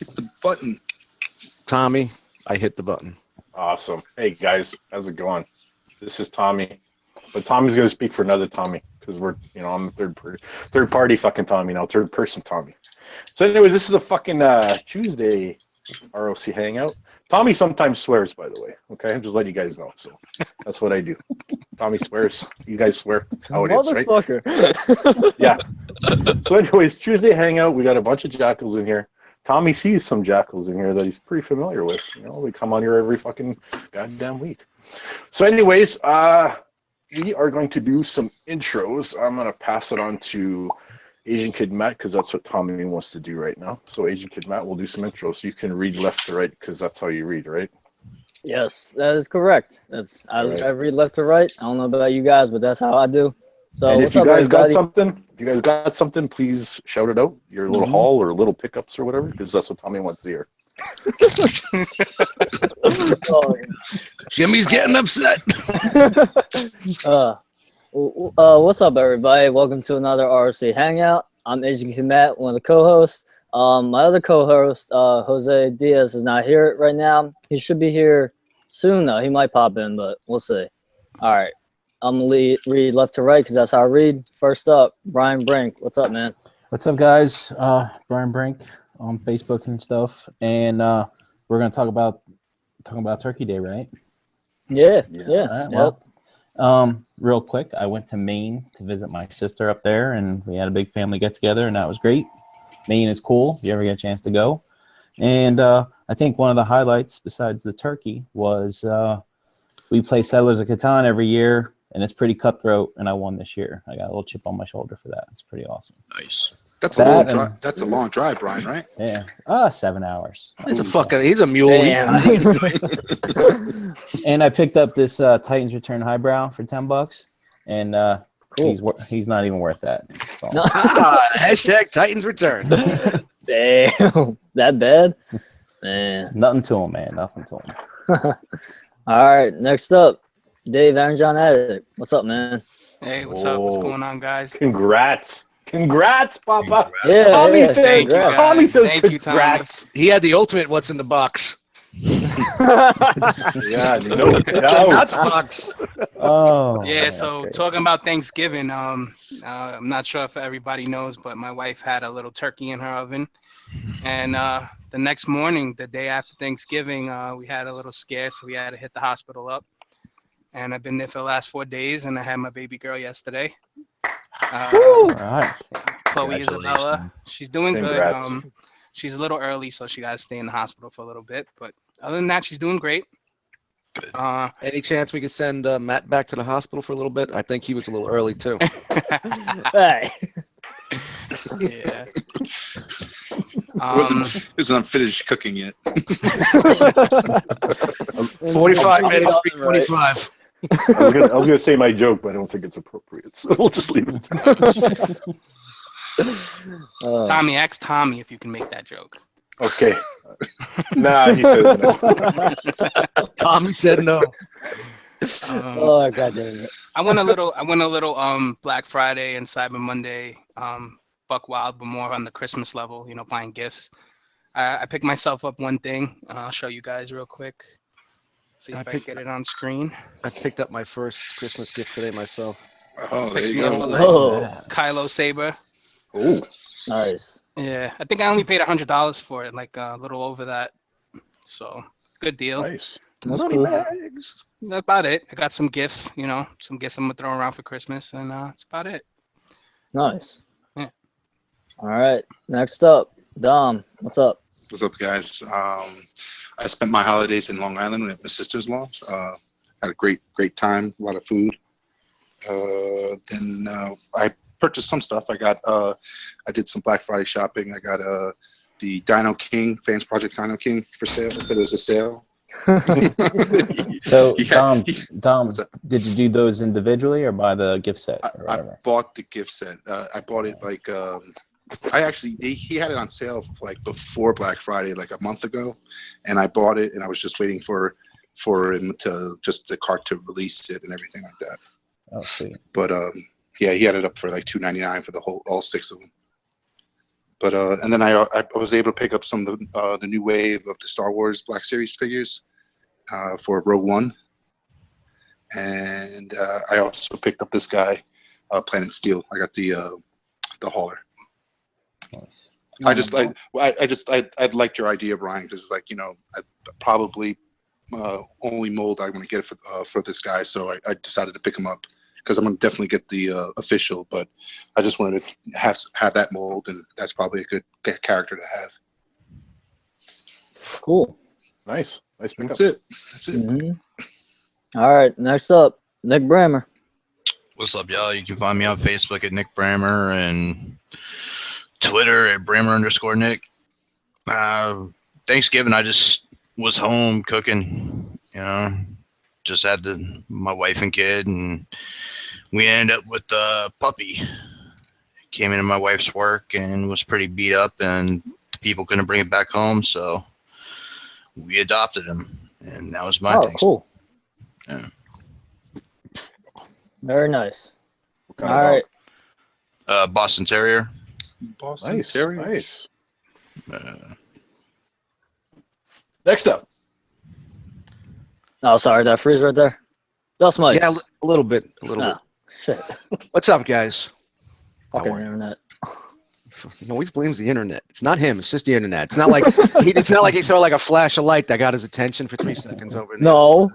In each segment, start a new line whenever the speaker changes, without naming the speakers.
Hit the button.
Tommy, I hit the button.
Awesome. Hey guys, how's it going? This is Tommy, but Tommy's gonna speak for another Tommy because we're, I'm the third party fucking Tommy now, third person Tommy. So, anyways, this is the fucking Tuesday R.O.C Hangout. Tommy sometimes swears, by the way. Okay, I'm just letting you guys know. So that's what I do. Tommy swears. You guys swear. That's how it is, right?
Motherfucker.
Yeah. So, anyways, Tuesday Hangout. We got a bunch of jackals in here. Tommy sees some jackals in here that he's pretty familiar with. We come on here every fucking goddamn week. So, anyways, we are going to do some intros. I'm going to pass it on to Asian Kid Matt because that's what Tommy wants to do right now. So, Asian Kid Matt will do some intros. You can read left to right because that's how you read, right?
Yes, that is correct. I read left to right. I don't know about you guys, but that's how I do. So,
and
what's
if you
up,
guys
everybody?
got something, please shout it out. Your little haul or little pickups or whatever, because that's what Tommy wants to hear.
Oh,
Jimmy's getting upset.
What's up, everybody? Welcome to another R.O.C Hangout. I'm Asian Kid Matt, one of the co-hosts. My other co-host, Jose Diaz, is not here right now. He should be here soon, though. He might pop in, but we'll see. All right. I'm going to read left to right because that's how I read. First up, Brian Brink. What's up, man?
What's up, guys? Brian Brink on Facebook and stuff. And we're going to talk about Turkey Day, right?
Yeah.
Right, well, real quick, I went to Maine to visit my sister up there, and we had a big family get-together, and that was great. Maine is cool if you ever get a chance to go. And I think one of the highlights, besides the turkey, was we play Settlers of Catan every year, and it's pretty cutthroat, and I won this year. I got a little chip on my shoulder for that. It's pretty awesome.
Nice. That's a long drive, Brian, right?
Yeah. 7 hours.
He's a mule.
And I picked up this Titans Return Highbrow for $10, and cool. He's not even worth that. So.
Hashtag Titans Return.
Damn, that bad? Man.
Nothing to him, man. Nothing to him.
All right, next up, Dave and John Addict. What's up, man?
Hey, what's up? What's going on, guys?
Congrats, Papa.
Yeah,
Tommy
says
congrats.
He had the ultimate "What's in the box."
Yeah, no doubt.
Box.
Oh.
Yeah. So talking about Thanksgiving, I'm not sure if everybody knows, but my wife had a little turkey in her oven, and the next morning, the day after Thanksgiving, we had a little scare, so we had to hit the hospital up. And I've been there for the last 4 days, and I had my baby girl yesterday.
All right.
Chloe Isabella. She's doing
Congrats.
good. She's a little early, so she got to stay in the hospital for a little bit. But other than that, she's doing great.
Good. Any chance we could send Matt back to the hospital for a little bit? I think he was a little early, too.
Hey.
Yeah.
Isn't unfinished cooking yet.
45 minutes, 25.
I was gonna say my joke, but I don't think it's appropriate, so we'll just leave it.
Tommy, ask Tommy if you can make that joke.
Okay. Nah, he said no.
Tommy said no.
Oh, God damn it.
I went a little Black Friday and Cyber Monday buck wild, but more on the Christmas level, buying gifts. I picked myself up one thing. I'll show you guys real quick. See if I can get it on screen.
I picked up my first Christmas gift today myself.
Oh, there you go.
Oh,
Kylo Saber.
Oh,
nice.
Yeah, I think I only paid $100 for it, like a little over that. So good deal.
nice.
That's cool.
That's about it. I got some gifts, some gifts I'm gonna throw around for Christmas, and that's about it.
Nice.
Yeah.
All right. Next up, Dom. What's up?
What's up, guys? I spent my holidays in Long Island with my sister-in-law. Had a great time, a lot of food. Then I purchased some stuff. I did some Black Friday shopping. I got the Dino King, Fans Project Dino King for sale. It was a sale.
So, Dom, did you do those individually or buy the gift set?
I bought the gift set. I bought it like he had it on sale like before Black Friday, like a month ago, and I bought it, and I was just waiting for him to the cart to release it and everything like that.
Oh, sweet.
But yeah, he had it up for like $2.99 for all 6 of them. But and then I was able to pick up some of the new wave of the Star Wars Black Series figures for Rogue One, and I also picked up this guy, Planet Steel. I got the hauler.
Nice.
I liked your idea, Brian, because like I probably only mold I want to get for this guy, so I decided to pick him up because I'm gonna definitely get the official, but I just wanted to have that mold, and that's probably a good character to have.
Cool.
Nice pickup.
That's it.
Mm-hmm. All right, next up, Nick Brammer.
What's up, y'all? You can find me on Facebook at Nick Brammer and Twitter at Brammer_Nick. Thanksgiving, I just was home cooking, just had my wife and kid, and we ended up with a puppy. Came into my wife's work and was pretty beat up, and the people couldn't bring it back home, so we adopted him, and that was my Thanksgiving.
Cool.
Yeah.
Very nice.
All
right.
Boston Terrier.
Boston Terrier.
Nice. Next up.
Oh, sorry, did I freeze right there? Dust mites.
Yeah, a little bit.
Shit.
What's up, guys?
Fucking internet.
He always blames the internet. It's not him. It's just the internet. It's not like he saw like a flash of light that got his attention for 3 seconds over.
No.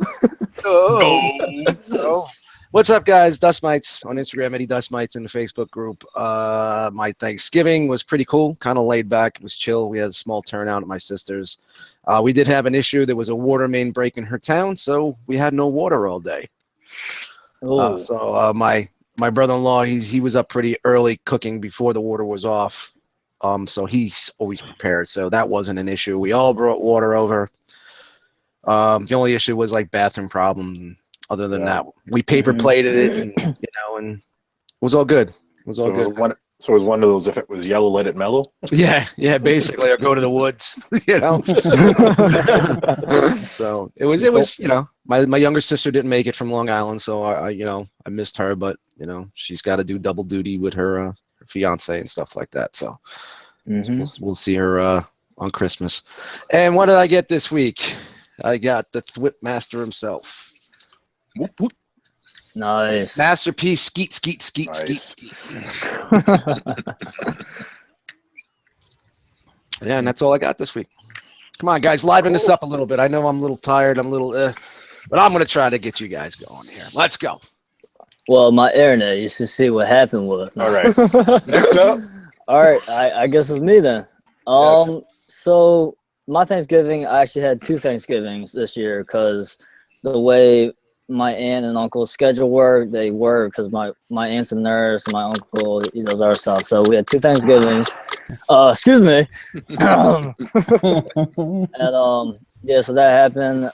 No. What's up, guys? Dust Mites on Instagram, Eddie Dust Mites in the Facebook group. My Thanksgiving was pretty cool. Kind of laid back. It was chill. We had a small turnout at my sister's. We did have an issue. There was a water main break in her town, so we had no water all day. So my brother-in-law, he was up pretty early cooking before the water was off. So he's always prepared. So that wasn't an issue. We all brought water over. The only issue was like bathroom problems. And other than that, we paper plated it, and and it was all good. It was all good.
So it was one of those, if it was yellow, let it mellow?
Yeah, basically, or go to the woods, So it was, my younger sister didn't make it from Long Island, so I missed her, but, she's got to do double duty with her fiance and stuff like that. So we'll see her on Christmas. And what did I get this week? I got the Thwip Master himself.
Whoop, whoop.
Nice.
Masterpiece, skeet. Yeah, and that's all I got this week. Come on, guys, liven this up a little bit. I know I'm a little tired. I'm a little, but I'm going to try to get you guys going here. Let's go.
Well, my internet, you should see what happened with it.
All right. Next up.
All right, I guess it's me then.
Yes.
So my Thanksgiving, I actually had 2 Thanksgivings this year because the way my aunt and uncle's schedule work, they work because my aunt's a nurse and my uncle, he does other stuff. So we had 2 Thanksgivings. Excuse me. And yeah, so that happened.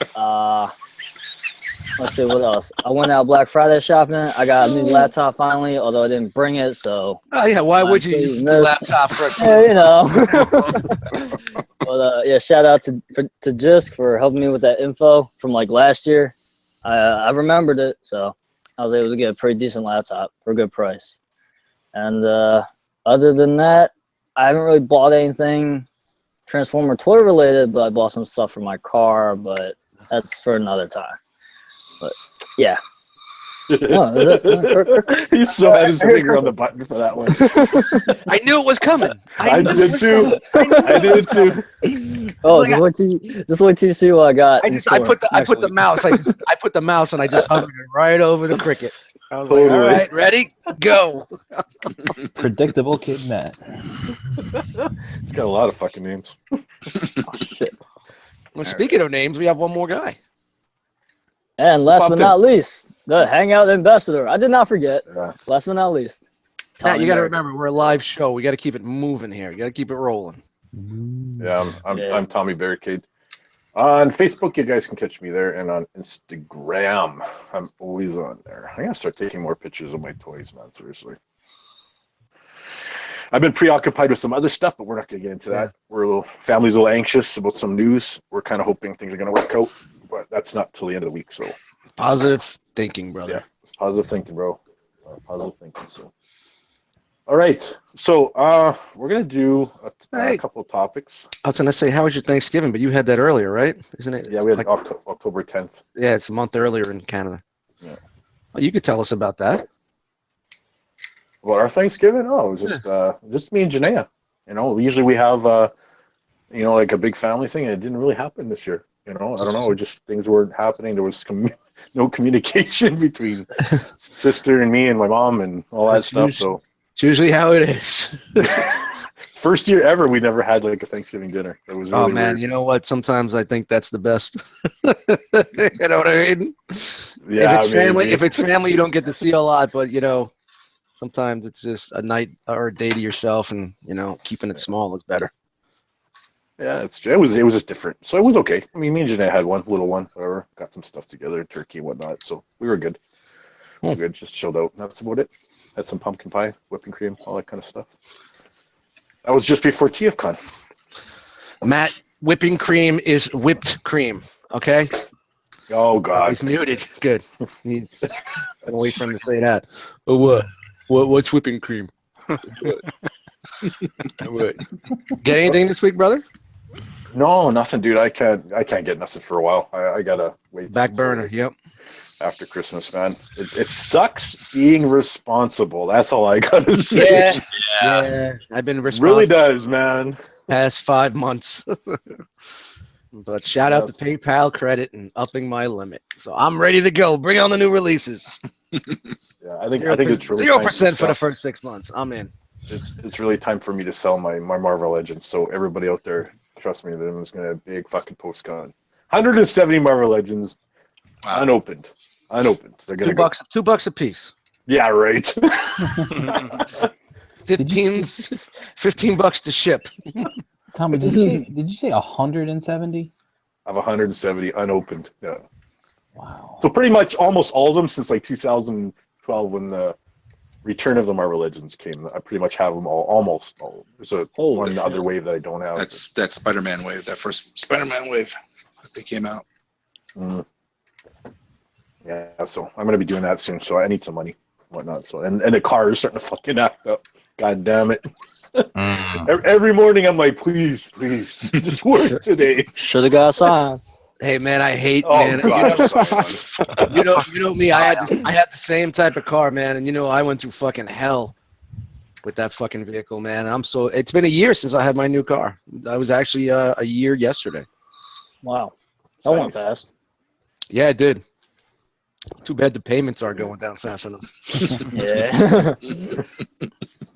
Let's see what else. I went out Black Friday shopping. I got a new laptop finally, although I didn't bring it. So
why would you use the laptop for?
Yeah, But yeah, shout out to Jisk for helping me with that info from like last year. I remembered it, so I was able to get a pretty decent laptop for a good price. And other than that, I haven't really bought anything Transformer toy related, but I bought some stuff for my car, but that's for another time. But yeah.
He still had his finger on the button for that one.
I knew it was coming.
I did too. I did too.
Oh, just wait till you see what I got.
I put the mouse. I put the mouse and I just hovered it right over the cricket. I was
Totally.
like, all right, ready, go.
Predictable kid Matt.
It's got a lot of fucking names.
Oh, shit.
Well, speaking of names, we have one more guy.
And last but not least, the Hangout Ambassador. I did not forget.
Yeah.
Last but not least.
Matt, you got to remember, we're a live show. We got to keep it moving here. You got to keep it rolling.
Yeah, I'm Tommy Barricade. On Facebook, you guys can catch me there, and on Instagram, I'm always on there. I gotta start taking more pictures of my toys, man. Seriously. I've been preoccupied with some other stuff, but we're not gonna get into that. Family's a little anxious about some news. We're kind of hoping things are gonna work out, but that's not till the end of the week. So
positive thinking, brother.
Yeah, positive thinking, bro. Positive thinking. So All right. So we're gonna do a couple of topics.
I was gonna say, how was your Thanksgiving? But you had that earlier, right? Isn't it?
Yeah, we had
like,
October 10th.
yeah, it's a month earlier in Canada.
Yeah.
Well, you could tell us about that.
Well, our Thanksgiving, it was just me and Janaea. You know, usually we have like a big family thing, and it didn't really happen this year. You know, I don't know, just things weren't happening. There was no communication between sister and me and my mom and all that stuff. So
it's usually how it is.
first year ever, we never had like a Thanksgiving dinner. It was really
man,
weird.
you know what? Sometimes I think that's the best. You know what I mean?
Yeah,
if it's family, you don't get to see a lot, but sometimes it's just a night or a day to yourself, and keeping it small is better.
Yeah, it was just different. So it was okay. I mean, me and Janae had one little one, whatever. Got some stuff together, turkey and whatnot. So we were good. We were good, just chilled out. That's about it. Had some pumpkin pie, whipping cream, all that kind of stuff. That was just before TFCon.
Matt, whipping cream is whipped cream. Okay.
Oh God.
He's muted. Good. I'll wait for him to say that. Oh, what? What's whipping cream? What? Get anything this week, brother?
No, nothing, dude. I can't get nothing for a while. I gotta wait.
Back burner. Yep.
After Christmas, man. It sucks being responsible. That's all I gotta say.
Yeah. I've been responsible.
Really does, man.
Past 5 months. But shout out to PayPal credit and upping my limit. So I'm ready to go. Bring on the new releases.
Yeah, I think it's really
0% for the first 6 months. I'm in.
It's really time for me to sell my Marvel Legends. So everybody out there, trust me, that was gonna big fucking postcon. 170 Marvel Legends, unopened. They're gonna
$2 a piece.
Yeah, right.
15 bucks to ship.
Tommy, did you say 170?
I have 170 unopened. Yeah.
Wow.
So pretty much almost all of them since like 2012 when the Return of the Marvel Legends came. I pretty much have them almost all. There's one other wave that I don't have.
That's that Spider-Man wave, that first Spider-Man wave that they came out.
Yeah, so I'm gonna be doing that soon. So I need some money, whatnot. So and the car is starting to fucking act up. God damn it! Every morning I'm like, please, just work today.
Should have got a sign.
Hey man, I hate
God,
you know me. I had the same type of car, man, and I went through fucking hell with that fucking vehicle, man. It's been a year since I had my new car. I was actually a year yesterday.
Wow, that went fast.
Yeah, it did. Too bad the payments aren't going down fast enough.
Yeah.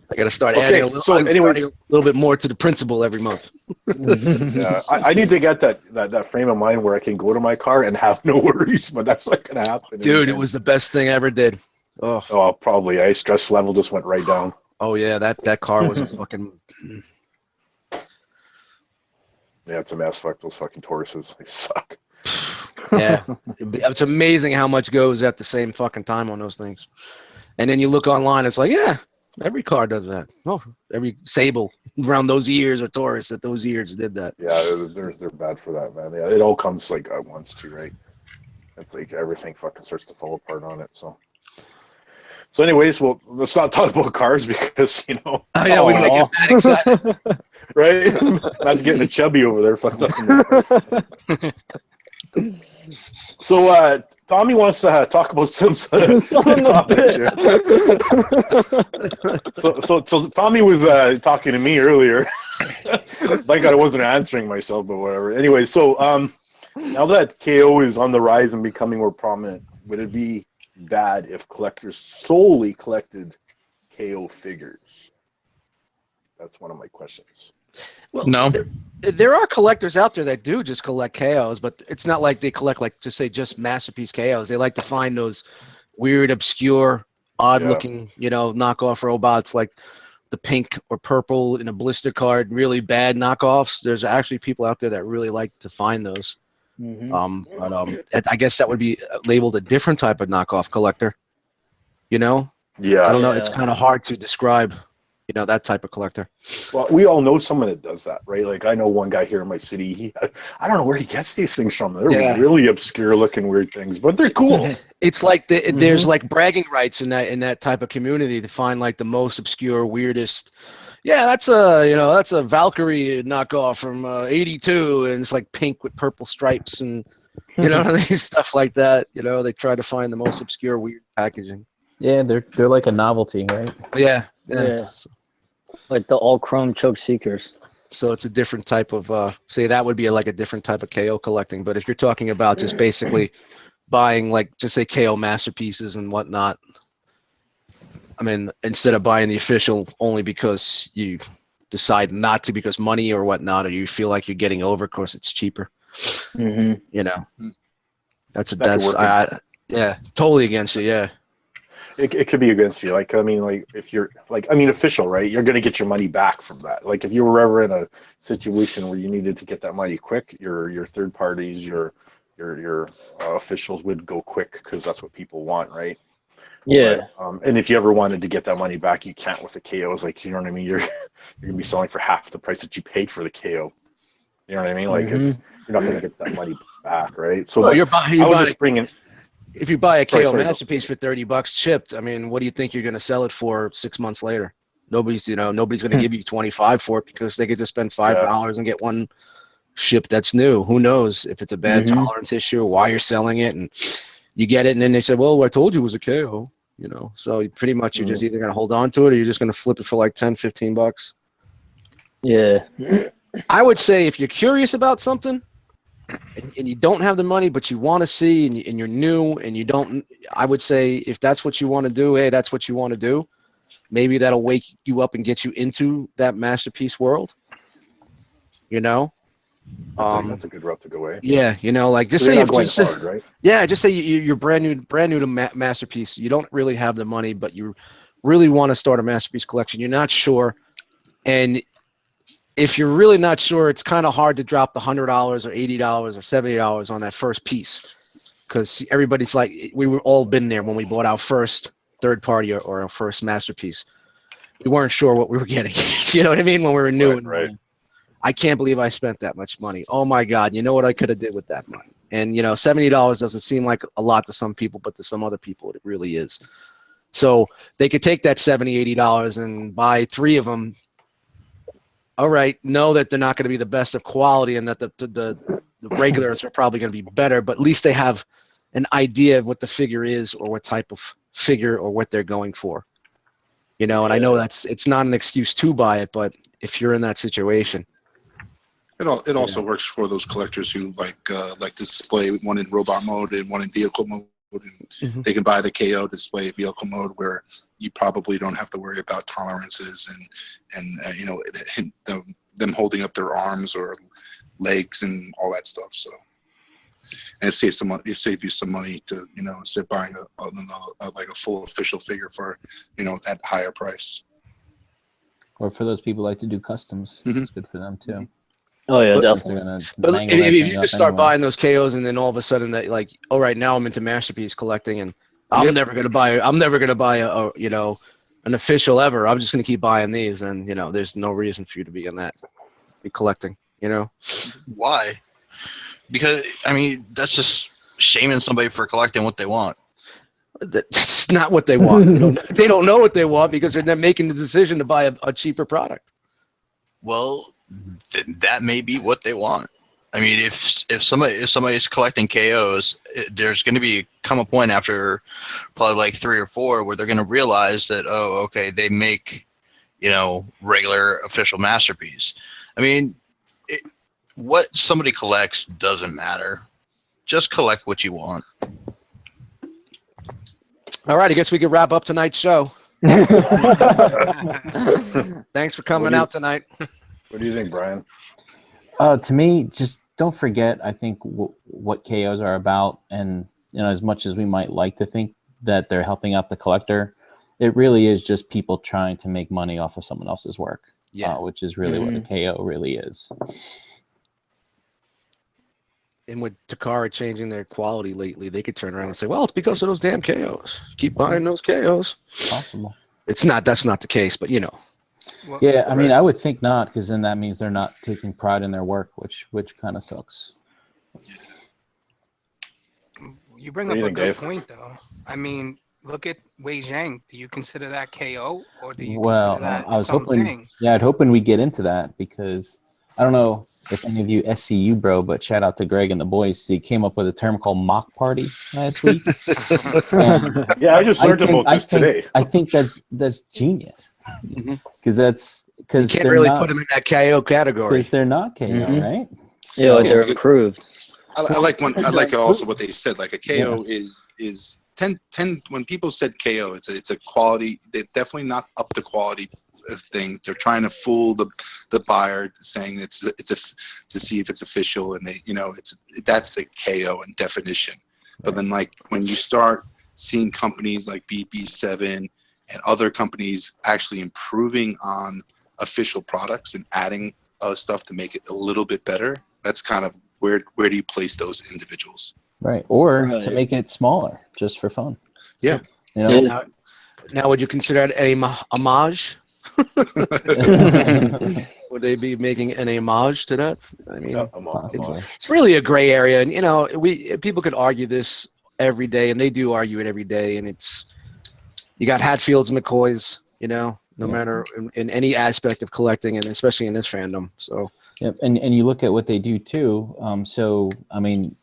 I got to start adding a little bit more to the principal every month.
Yeah, I need to get that frame of mind where I can go to my car and have no worries, but that's not gonna happen.
Dude, it was the best thing I ever did.
Oh, probably. Stress level just went right down.
Oh yeah, that car was a fucking.
Yeah, it's a mess. Fuck those fucking Tauruses. They suck.
Yeah, it's amazing how much goes at the same fucking time on those things. And then you look online, it's like, yeah, every car does that. Oh, every Sable around those years or Taurus at those years did that.
Yeah, they're bad for that, man. Yeah, it all comes like at once too, right? It's like everything fucking starts to fall apart on it. So anyways, well, let's not talk about cars because
Oh yeah, we make it that excited.
Right? That's getting a chubby over there. Fucking. So Tommy wants to talk about some topics here. So Tommy was talking to me earlier. Like I wasn't answering myself, but whatever. Anyway, so now that KO is on the rise and becoming more prominent, would it be bad if collectors solely collected KO figures? That's one of my questions.
Well,
No.
There are collectors out there that do just collect KOs, but it's not like they collect just masterpiece KOs. They like to find those weird, obscure, odd-looking, knockoff robots like the pink or purple in a blister card, really bad knockoffs. There's actually people out there that really like to find those. But I guess that would be labeled a different type of knockoff collector.
Yeah.
I don't know. It's kind of hard to describe. That type of collector.
Well, we all know someone that does that, right? Like I know one guy here in my city. I don't know where he gets these things from. They're really obscure looking weird things, but they're cool.
It's like there's like bragging rights in that type of community to find like the most obscure, weirdest. Yeah, that's a Valkyrie knockoff from '82, and it's like pink with purple stripes and stuff like that. They try to find the most obscure, weird packaging.
Yeah, they're like a novelty, right?
Yeah.
Yeah. Like the all chrome choke seekers.
So it's a different type of say that would be like a different type of KO collecting. But if you're talking about just basically buying like just say KO masterpieces and whatnot, I mean, instead of buying the official only because you decide not to because money or whatnot, or you feel like you're getting over, of course it's cheaper. That's totally against you. Yeah.
It could be against you. Like, I mean, like if you're like, I mean, official, right? You're going to get your money back from that. Like if you were ever in a situation where you needed to get that money quick, your third parties, your officials would go quick because that's what people want, right?
Yeah.
But, and if you ever wanted to get that money back, you can't with the KOs. Like, you know what I mean? You're gonna be selling for half the price that you paid for the KO. You know what I mean? Like you're not gonna get that money back, right? So
you're buying. If you buy a KO
Sorry,
masterpiece for $30 chipped, I mean, what do you think you're going to sell it for 6 months later? Nobody's going to give you 25 for it because they could just spend $5 and get one shipped that's new. Who knows if it's a bad tolerance issue or why you're selling it, and you get it, and then they say, "Well, I told you it was a KO." So pretty much you're just either going to hold on to it or you're just going to flip it for like $10-15.
Yeah.
I would say if you're curious about something, and you don't have the money, but you want to see, and you're new, and you don't, I would say if that's what you want to do, hey, that's what you want to do. Maybe that'll wake you up and get you into that masterpiece world.
That's a good route to go away.
Yeah, like just
so
say
hard, right?
Yeah, just say you're brand new to masterpiece. You don't really have the money, but you really want to start a masterpiece collection. You're not sure, and if you're really not sure, it's kind of hard to drop the $100 or $80 or $70 on that first piece, because everybody's like, we were all been there when we bought our first third party or our first masterpiece. We weren't sure what we were getting. You know what I mean? When we were new.
Right.
I can't believe I spent that much money. Oh my God! You know what I could have did with that money? And $70 doesn't seem like a lot to some people, but to some other people, it really is. So they could take that $70-$80 and buy 3 of them. All right, know that they're not going to be the best of quality, and that the regulars are probably going to be better, but at least they have an idea of what the figure is, or what type of figure, or what they're going for. And I know it's not an excuse to buy it, but if you're in that situation.
It also works for those collectors who like display one in robot mode and one in vehicle mode, and they can buy the KO display vehicle mode where you probably don't have to worry about tolerances and them holding up their arms or legs and all that stuff. So, and it saves you some money to instead of buying a full official figure for that higher price.
Or for those people who like to do customs, it's good for them too.
Oh yeah, definitely.
But if you just start buying those KOs, and then all of a sudden that like, all right, now I'm into masterpiece collecting, and I'm never gonna buy a an official ever. I'm just gonna keep buying these, and there's no reason for you to be in that, be collecting.
Why? Because I mean, that's just shaming somebody for collecting what they want.
That's not what they want. They don't know what they want because they're not making the decision to buy a cheaper product.
Well, that may be what they want. I mean, if somebody's collecting KOs, there's going to come a point after probably like 3 or 4 where they're going to realize that, oh, okay, they make regular official masterpiece. I mean, what somebody collects doesn't matter. Just collect what you want.
All right, I guess we could wrap up tonight's show. Thanks for coming out tonight.
What do you think, Brian?
To me, just don't forget, I think, what KOs are about. And, as much as we might like to think that they're helping out the collector, it really is just people trying to make money off of someone else's work, which is really what a KO really is.
And with Takara changing their quality lately, they could turn around and say, well, it's because of those damn KOs. Keep buying those KOs.
Possible.
That's not the case, but
Well,
yeah, I mean, I would think not, because then that means they're not taking pride in their work, which kind of sucks.
You bring
What
up
do you
a
think,
good
Dave?
point, though. I mean, look at Wei Zhang. Do you consider that KO, or do you
Well,
consider that
I was
its own
hoping,
thing?
yeah, I'd hoping we get into that because I don't know if any of you SCU bro, but shout out to Greg and the boys. He came up with a term called mock party last week. And
Yeah, I just learned about this today.
I think that's genius because
You can't really put them in that KO category.
because they're not KO,
Mhm.
right?
Yeah, like
Yeah,
they're
because-
improved.
I like also what they said. Like a KO is 10 when people said KO, it's a quality. They're definitely not up to quality of things. They're trying to fool the buyer, saying to see if it's official, and that's a KO in definition. But then like when you start seeing companies like BP7 and other companies actually improving on official products and adding stuff to make it a little bit better, that's kind of where do you place those individuals?
Right. Or
Right.
to make it smaller just for fun.
Yeah.
You know?
Now, would you consider it a homage? Would they be making an homage to that? I mean,
Possibly.
it's really a gray area, and people could argue this every day, and they do argue it every day. And you got Hatfields and McCoys, no matter in any aspect of collecting, and especially in this fandom. So.
Yep, and you look at what they do too. So I mean,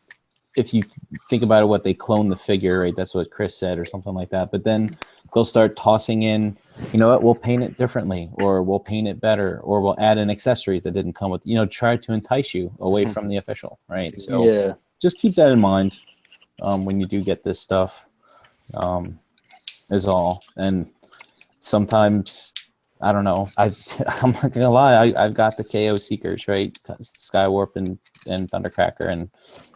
if you think about it, what they clone the figure, right? That's what Chris said, or something like that. But then they'll start tossing in, you know what? We'll paint it differently, or we'll paint it better, or we'll add in accessories that didn't come with. Try to entice you away from the official, right? So
Yeah.
just keep that in mind when you do get this stuff. Is all. And sometimes. I don't know. I'm not gonna lie. I've got the KO Seekers, right? Skywarp and Thundercracker, and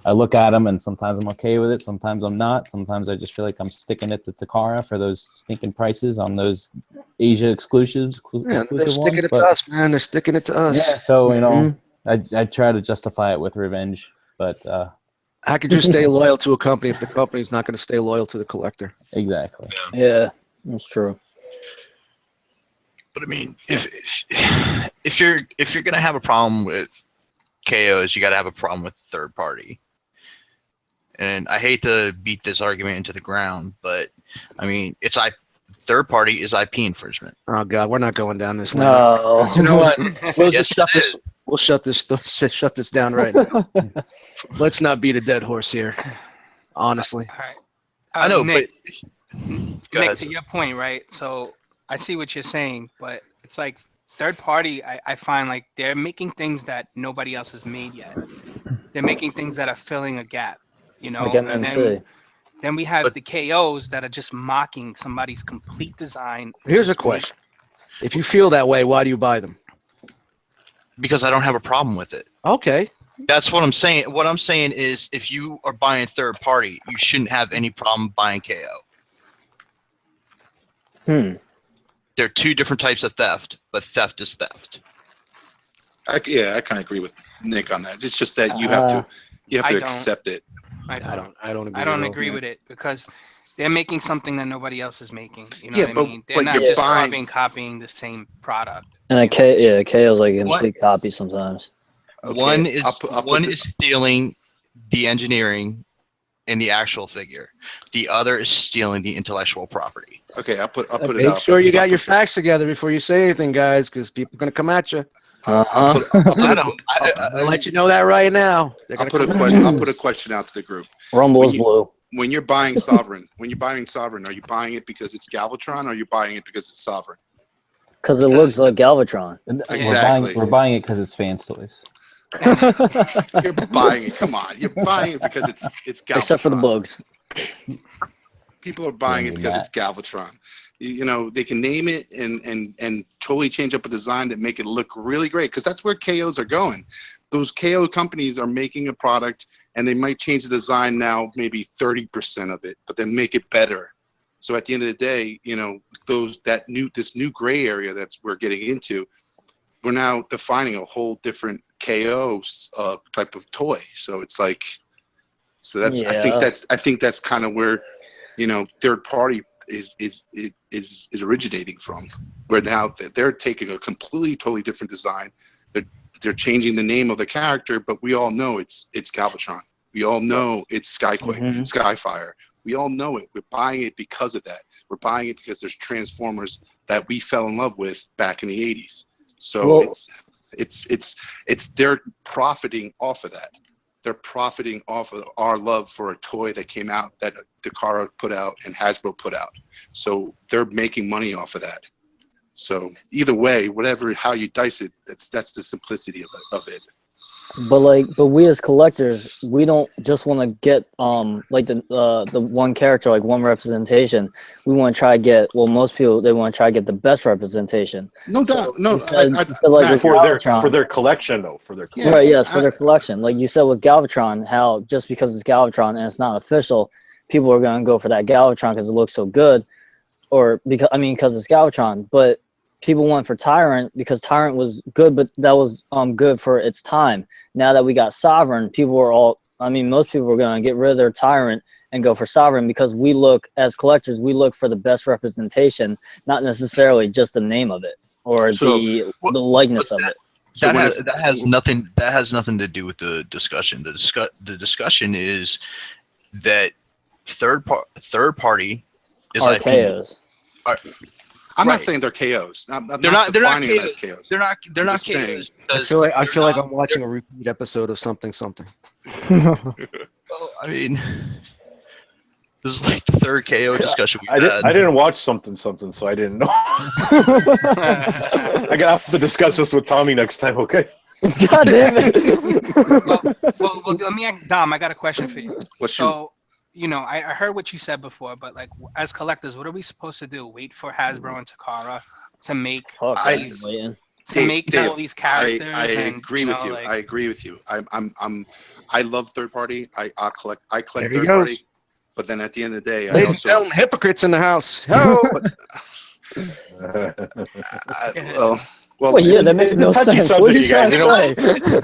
I look at them, and sometimes I'm okay with it. Sometimes I'm not. Sometimes I just feel like I'm sticking it to Takara for those stinking prices on those Asia exclusives.
Yeah, they're sticking it to us, man. They're sticking it to us.
Yeah. So I try to justify it with revenge, but
how could you stay loyal to a company if the company's not going to stay loyal to the collector?
Exactly.
Yeah, that's true.
But I mean, if you're gonna have a problem with KOs, you got to have a problem with third party. And I hate to beat this argument into the ground, but I mean, third party is IP infringement.
Oh God, we're not going down this lane.
No.
You know what? We'll
Yes,
just shut
it
this.
is.
We'll shut this down right now. Let's not beat a dead horse here. Honestly.
All right.
I know,
Nick,
but go
Nick,
ahead.
to your point, right? So I see what you're saying, but it's like third party. I find like they're making things that nobody else has made yet. They're making things that are filling a gap,
Like
And
MMC.
then we have the KOs that are just mocking somebody's complete design.
Here's a
Just
question: if you feel that way, why do you buy them?
Because I don't have a problem with it.
Okay.
That's what I'm saying. What I'm saying is, if you are buying third party, you shouldn't have any problem buying KO. There are two different types of theft, but theft is theft.
I kind of agree with Nick on that. It's just that you have to
I don't.
accept it.
I don't
agree.
with it because they're making something that nobody else is making. You know
Yeah,
what I
but-
mean? They're
but
not
you're
just
buying-
copying the same product.
And a KO is like a
What?
complete copy sometimes.
Okay,
One is
I'll put
one
the-
is stealing the engineering and the actual figure. The other is stealing the intellectual property.
Okay, I'll put it
Make
out.
sure you got your facts together before you say anything, guys, because people are gonna come at you.
I'll
I'll let you know that right now.
put a question out to the group.
Rumble is
When you-
blue.
When you're buying Sovereign, are you buying it because it's Galvatron, or are you buying it because it's Sovereign?
Because it looks like Galvatron.
Exactly.
We're buying it because it's fans toys.
You're buying it. Come on, you're buying it because it's Galvatron.
Except for the bugs.
People are buying it because it's Galvatron. They can name it and totally change up a design that make it look really great, because that's where KOs are going. Those KO companies are making a product, and they might change the design now, maybe 30% of it, but then make it better. So at the end of the day, this new gray area we're getting into, we're now defining a whole different KO type of toy. So it's like, that's I think that's kind of where third party is originating from, where now they're taking a totally different design. They're changing the name of the character, but we all know it's Galvatron. We all know it's Skyquake, Skyfire. We all know it. We're buying it because of that. We're buying it because there's Transformers that we fell in love with back in the 80s. So it's they're profiting off of that. They're profiting off of our love for a toy that came out, that Takara put out and Hasbro put out. So they're making money off of that. So either way, how you dice it, that's the simplicity of it.
But we as collectors, we don't just want to get like the one character, like one representation. We want to try to get, well, most people, they want to try to get the best representation.
No doubt. No,
for their collection though, for their collection.
Right, yes, for their collection. Like you said with Galvatron, how just because it's Galvatron and it's not official, people are going to go for that Galvatron because it looks so good, or because it's Galvatron. But people went for Tyrant because Tyrant was good, but that was good for its time. Now that we got Sovereign, most people are going to get rid of their Tyrant and go for Sovereign because we look, as collectors, we look for the best representation, not necessarily just the name of it or the likeness of it.
That has nothing to do with the discussion. The discussion is that third party is
RKOs.
I'm not saying they're KOs. They're not defining them as KOs.
They're not KOs.
I feel like I'm watching a repeat episode of something.
Well, I mean, this is like the third KO discussion we've had.
I didn't watch something, so I didn't know. I got to discuss this with Tommy next time, okay?
God damn it.
well, let me ask Dom, I got a question for you.
So,
I heard what you said before, but like as collectors, what are we supposed to do? Wait for Hasbro and Takara to make all these characters?
I agree with you. I agree with you. I love third party. I collect third party. But then at the end of the day,
I also hypocrites in the house.
Well,
yeah, that makes no sense. What are you trying to say?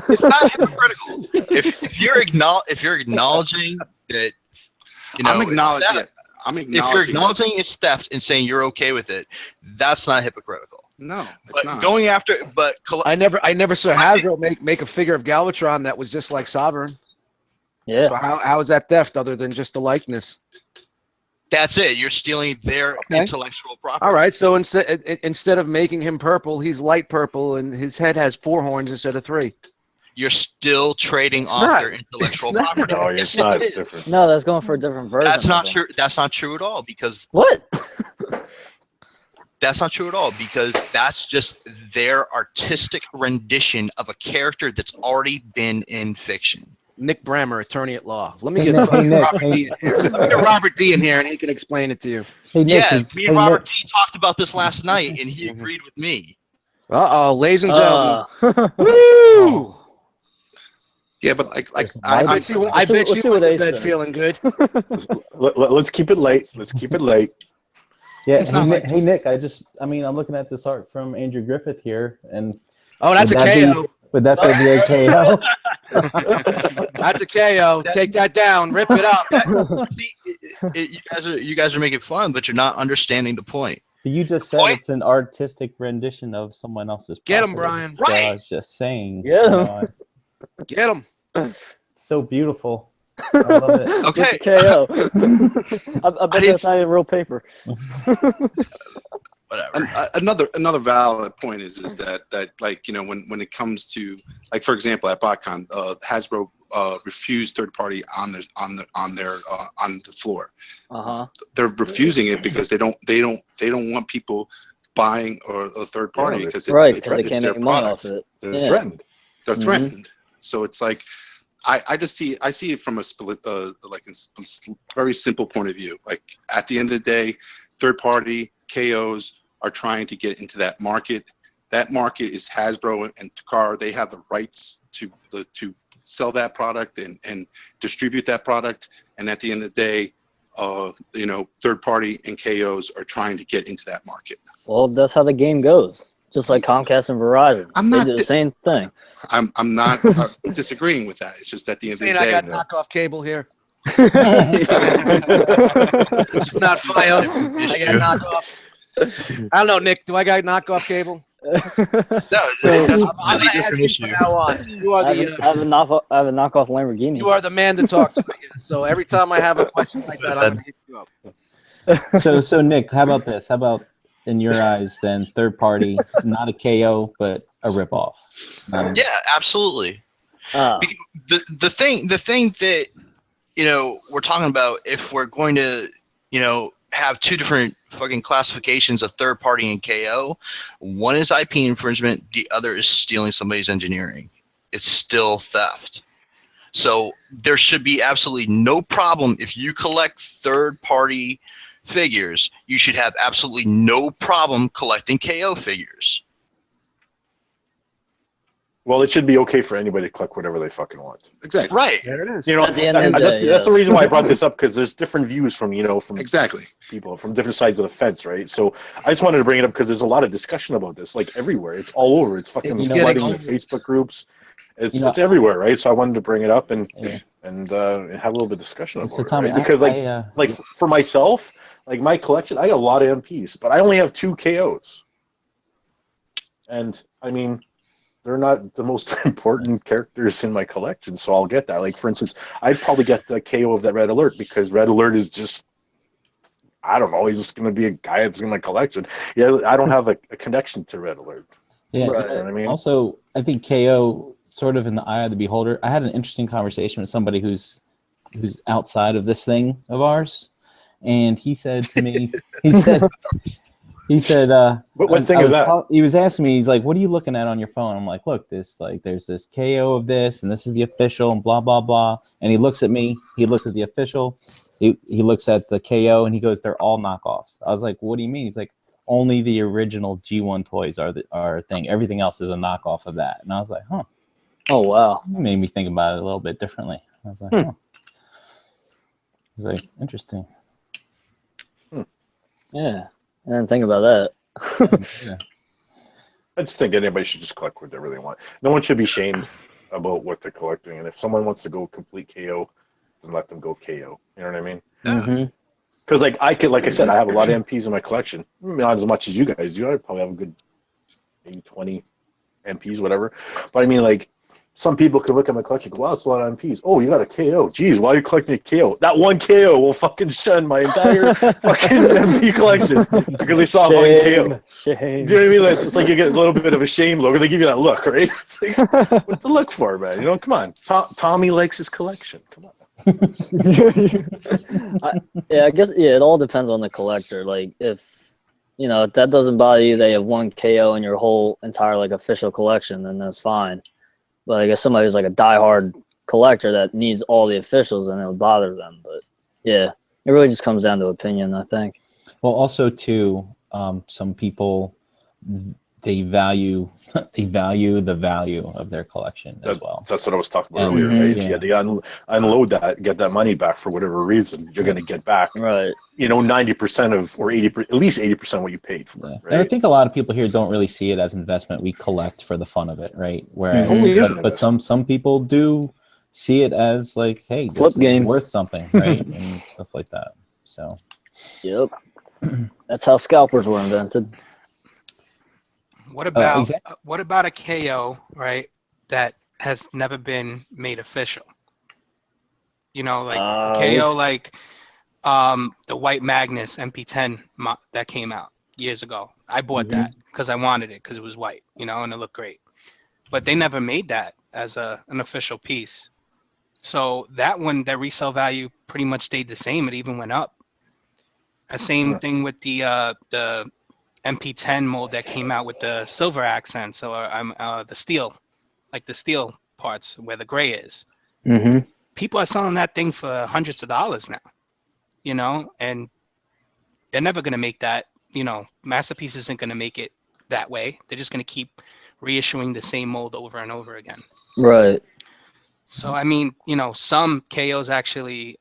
It's not hypocritical. If you're acknowledging that.
I'm acknowledging it.
If you're acknowledging it's theft and saying you're okay with it, that's not hypocritical.
No, it's not.
Going after,
I never saw Hasbro make a figure of Galvatron that was just like Sovereign.
Yeah.
So how is that theft other than just the likeness?
That's it. You're stealing their intellectual property.
All right. So instead of making him purple, he's light purple, and his head has 4 horns instead of 3.
You're still trading off their intellectual property.
No, it's not. It's different.
No, that's going for a different version.
That's not true. That's not true at all. Because
what?
That's not true at all. Because that's just their artistic rendition of a character that's already been in fiction.
Nick Brammer, attorney at law. Let me get Robert D in here, and he can explain it to you.
Hey, Nick,
me and Robert D talked about this last night, and he agreed with me.
Ladies and gentlemen.
Woo!
Yeah, but
I bet you went to bed feeling good.
Let's keep it light.
Yeah. Hey, Nick. I'm looking at this art from Andrew Griffith here, and
that's a KO.
Would that be a KO?
That's a KO. Take that down. Rip it up.
See, you guys are making fun, but you're not understanding the point.
But you just said it's an artistic rendition of someone else's property.
Get him, Brian.
So I was just saying.
Get him.
Get him.
It's so beautiful. I love it.
Okay.
It's a KO. I bet that's not even real paper.
Whatever.
Another valid point is that when it comes to, like, for example, at BotCon, Hasbro refused third party on the floor. They're refusing it because they don't want people buying a third party because it's their product.
They're threatened.
They're threatened. So it's like I see it from a very simple point of view. Like at the end of the day, third party KOs are trying to get into that market. That market is Hasbro and Takara. They have the rights to sell that product and distribute that product. And at the end of the day, third party and KOs are trying to get into that market.
Well, that's how the game goes. Just like Comcast and Verizon. They do the same thing.
I'm not disagreeing with that. It's just at the end of the day.
I got knockoff cable here. It's not file. I got knockoff. I don't know, Nick. Do I got knockoff cable?
No,
So-
that's a
I'm
completely
gonna ask
different
you
issue.
from now on. You are
I
the
have a knockoff Lamborghini.
you are the man to talk to. I guess. So every time I have a question like that, I'm gonna hit you up.
So Nick, how about this? How about in your eyes then, third party, not a KO, but a ripoff?
Yeah, absolutely.
Ah,
The thing that we're talking about, if we're going to have two different fucking classifications of third party and KO, one is IP infringement, the other is stealing somebody's engineering. It's still theft. So there should be absolutely no problem if you collect third party figures. You should have absolutely no problem collecting KO figures.
Well, it should be okay for anybody to collect whatever they fucking want.
Exactly.
Right.
There it is.
You know,
At the end of the day,
that's the
yes.
reason why I brought this up, because there's different views from
Exactly.
people from different sides of the fence, right? So I just wanted to bring it up because there's a lot of discussion about this, like everywhere. It's all over. It's fucking
It's
flooding
getting
the Facebook groups. It's
You know,
it's everywhere, right? So I wanted to bring it up and
Yeah.
and have a little bit of discussion about
So
it,
Tommy,
right? Because like for myself, like my collection, I got a lot of MPs, but I only have 2 KOs. And I mean, they're not the most important characters in my collection, so I'll get that. Like, for instance, I'd probably get the KO of that Red Alert because Red Alert is just, I don't know, he's just going to be a guy that's in my collection. Yeah, I don't have a connection to Red Alert.
Yeah.
Right.
You know what I mean?
Also, I think KO, sort of in the eye of the beholder. I had an interesting conversation with somebody who's outside of this thing of ours, and he said to me, he said,
what thing is that?
He was asking me, he's like, what are you looking at on your phone? I'm like, look, there's this KO of this, and this is the official, and blah, blah, blah. And he looks at me, he looks at the official, he looks at the KO, and he goes, they're all knockoffs. I was like, what do you mean? He's like, only the original G1 toys are a thing. Everything else is a knockoff of that. And I was like, huh.
oh wow.
It made me think about it a little bit differently. I was like, huh. I was like, interesting.
Yeah, I didn't think about that.
Yeah.
I just think anybody should just collect whatever they want. No one should be shamed about what they're collecting. And if someone wants to go complete KO, then let them go KO. You know what I mean?
Mm-hmm.
Because like I said, I have a lot of MPs in my collection. Not as much as you guys do. I probably have a good maybe 20 MPs, whatever. But I mean, like, some people can look at my collection and go, wow, that's a lot of MPs. Oh, you got a KO. Geez, why are you collecting a KO? That one KO will fucking shun my entire fucking MP collection because they saw one KO.
Shame.
Do you know what I mean? It's like you get a little bit of a shame look, or they give you that look, right? It's like, what's the look for, man? You know, come on. Tommy likes his collection. Come on.
Yeah, I guess it all depends on the collector. Like if that doesn't bother you, they have one KO in your whole entire like official collection, then that's fine. But I guess somebody who's like a diehard collector that needs all the officials, and it would bother them. But yeah, it really just comes down to opinion, I think.
Well, also too, some people they value the value of their collection as well.
That's what I was talking about
And,
earlier, right? If
yeah.
you had to unload that, get that money back for whatever reason, you're going to get back,
Right.
90% of, or 80%, at least 80% what you paid for.
Yeah.
Right?
And I think a lot of people here don't really see it as investment. We collect for the fun of it, right? Whereas,
Totally is an
but some people do see it as like, hey, this
Flip
is
game.
worth something, right? And stuff like that. So,
Yep. That's how scalpers were invented.
What about
exactly.
what about a KO, right, that has never been made official? Like a KO like the White Magnus MP10 that came out years ago. I bought that because I wanted it because it was white, and it looked great. But they never made that as an official piece. So that one, that resale value pretty much stayed the same. It even went up. Same thing with the MP10 mold that came out with the silver accents or the steel, like the steel parts where the gray is.
Mm-hmm.
People are selling that thing for hundreds of dollars now, and they're never going to make that, Masterpiece isn't going to make it that way. They're just going to keep reissuing the same mold over and over again.
Right.
So, I mean, some KOs actually,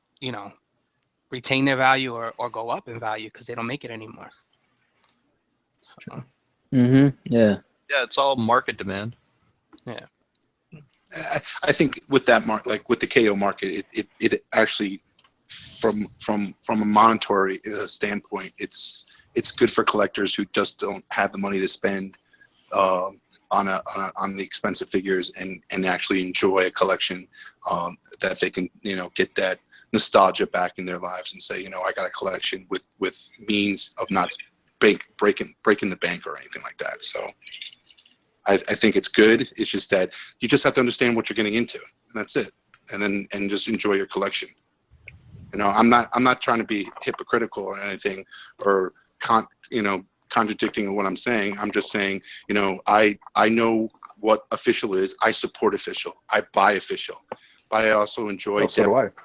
retain their value or go up in value because they don't make it anymore. So,
Mm-hmm. Yeah.
Yeah, it's all market demand.
yeah.
I think with that like with the KO market, it actually, from a monetary standpoint, it's good for collectors who just don't have the money to spend on the expensive figures and actually enjoy a collection that they can, you know, get that nostalgia back in their lives and say, you know, I got a collection with means of not breaking the bank or anything like that. So I think it's good. It's just that you just have to understand what you're getting into, and that's it. And just enjoy your collection. You know, I'm not trying to be hypocritical or anything, or contradicting what I'm saying. I'm just saying, you know, I know what official is. I support official. I buy official, but I also enjoy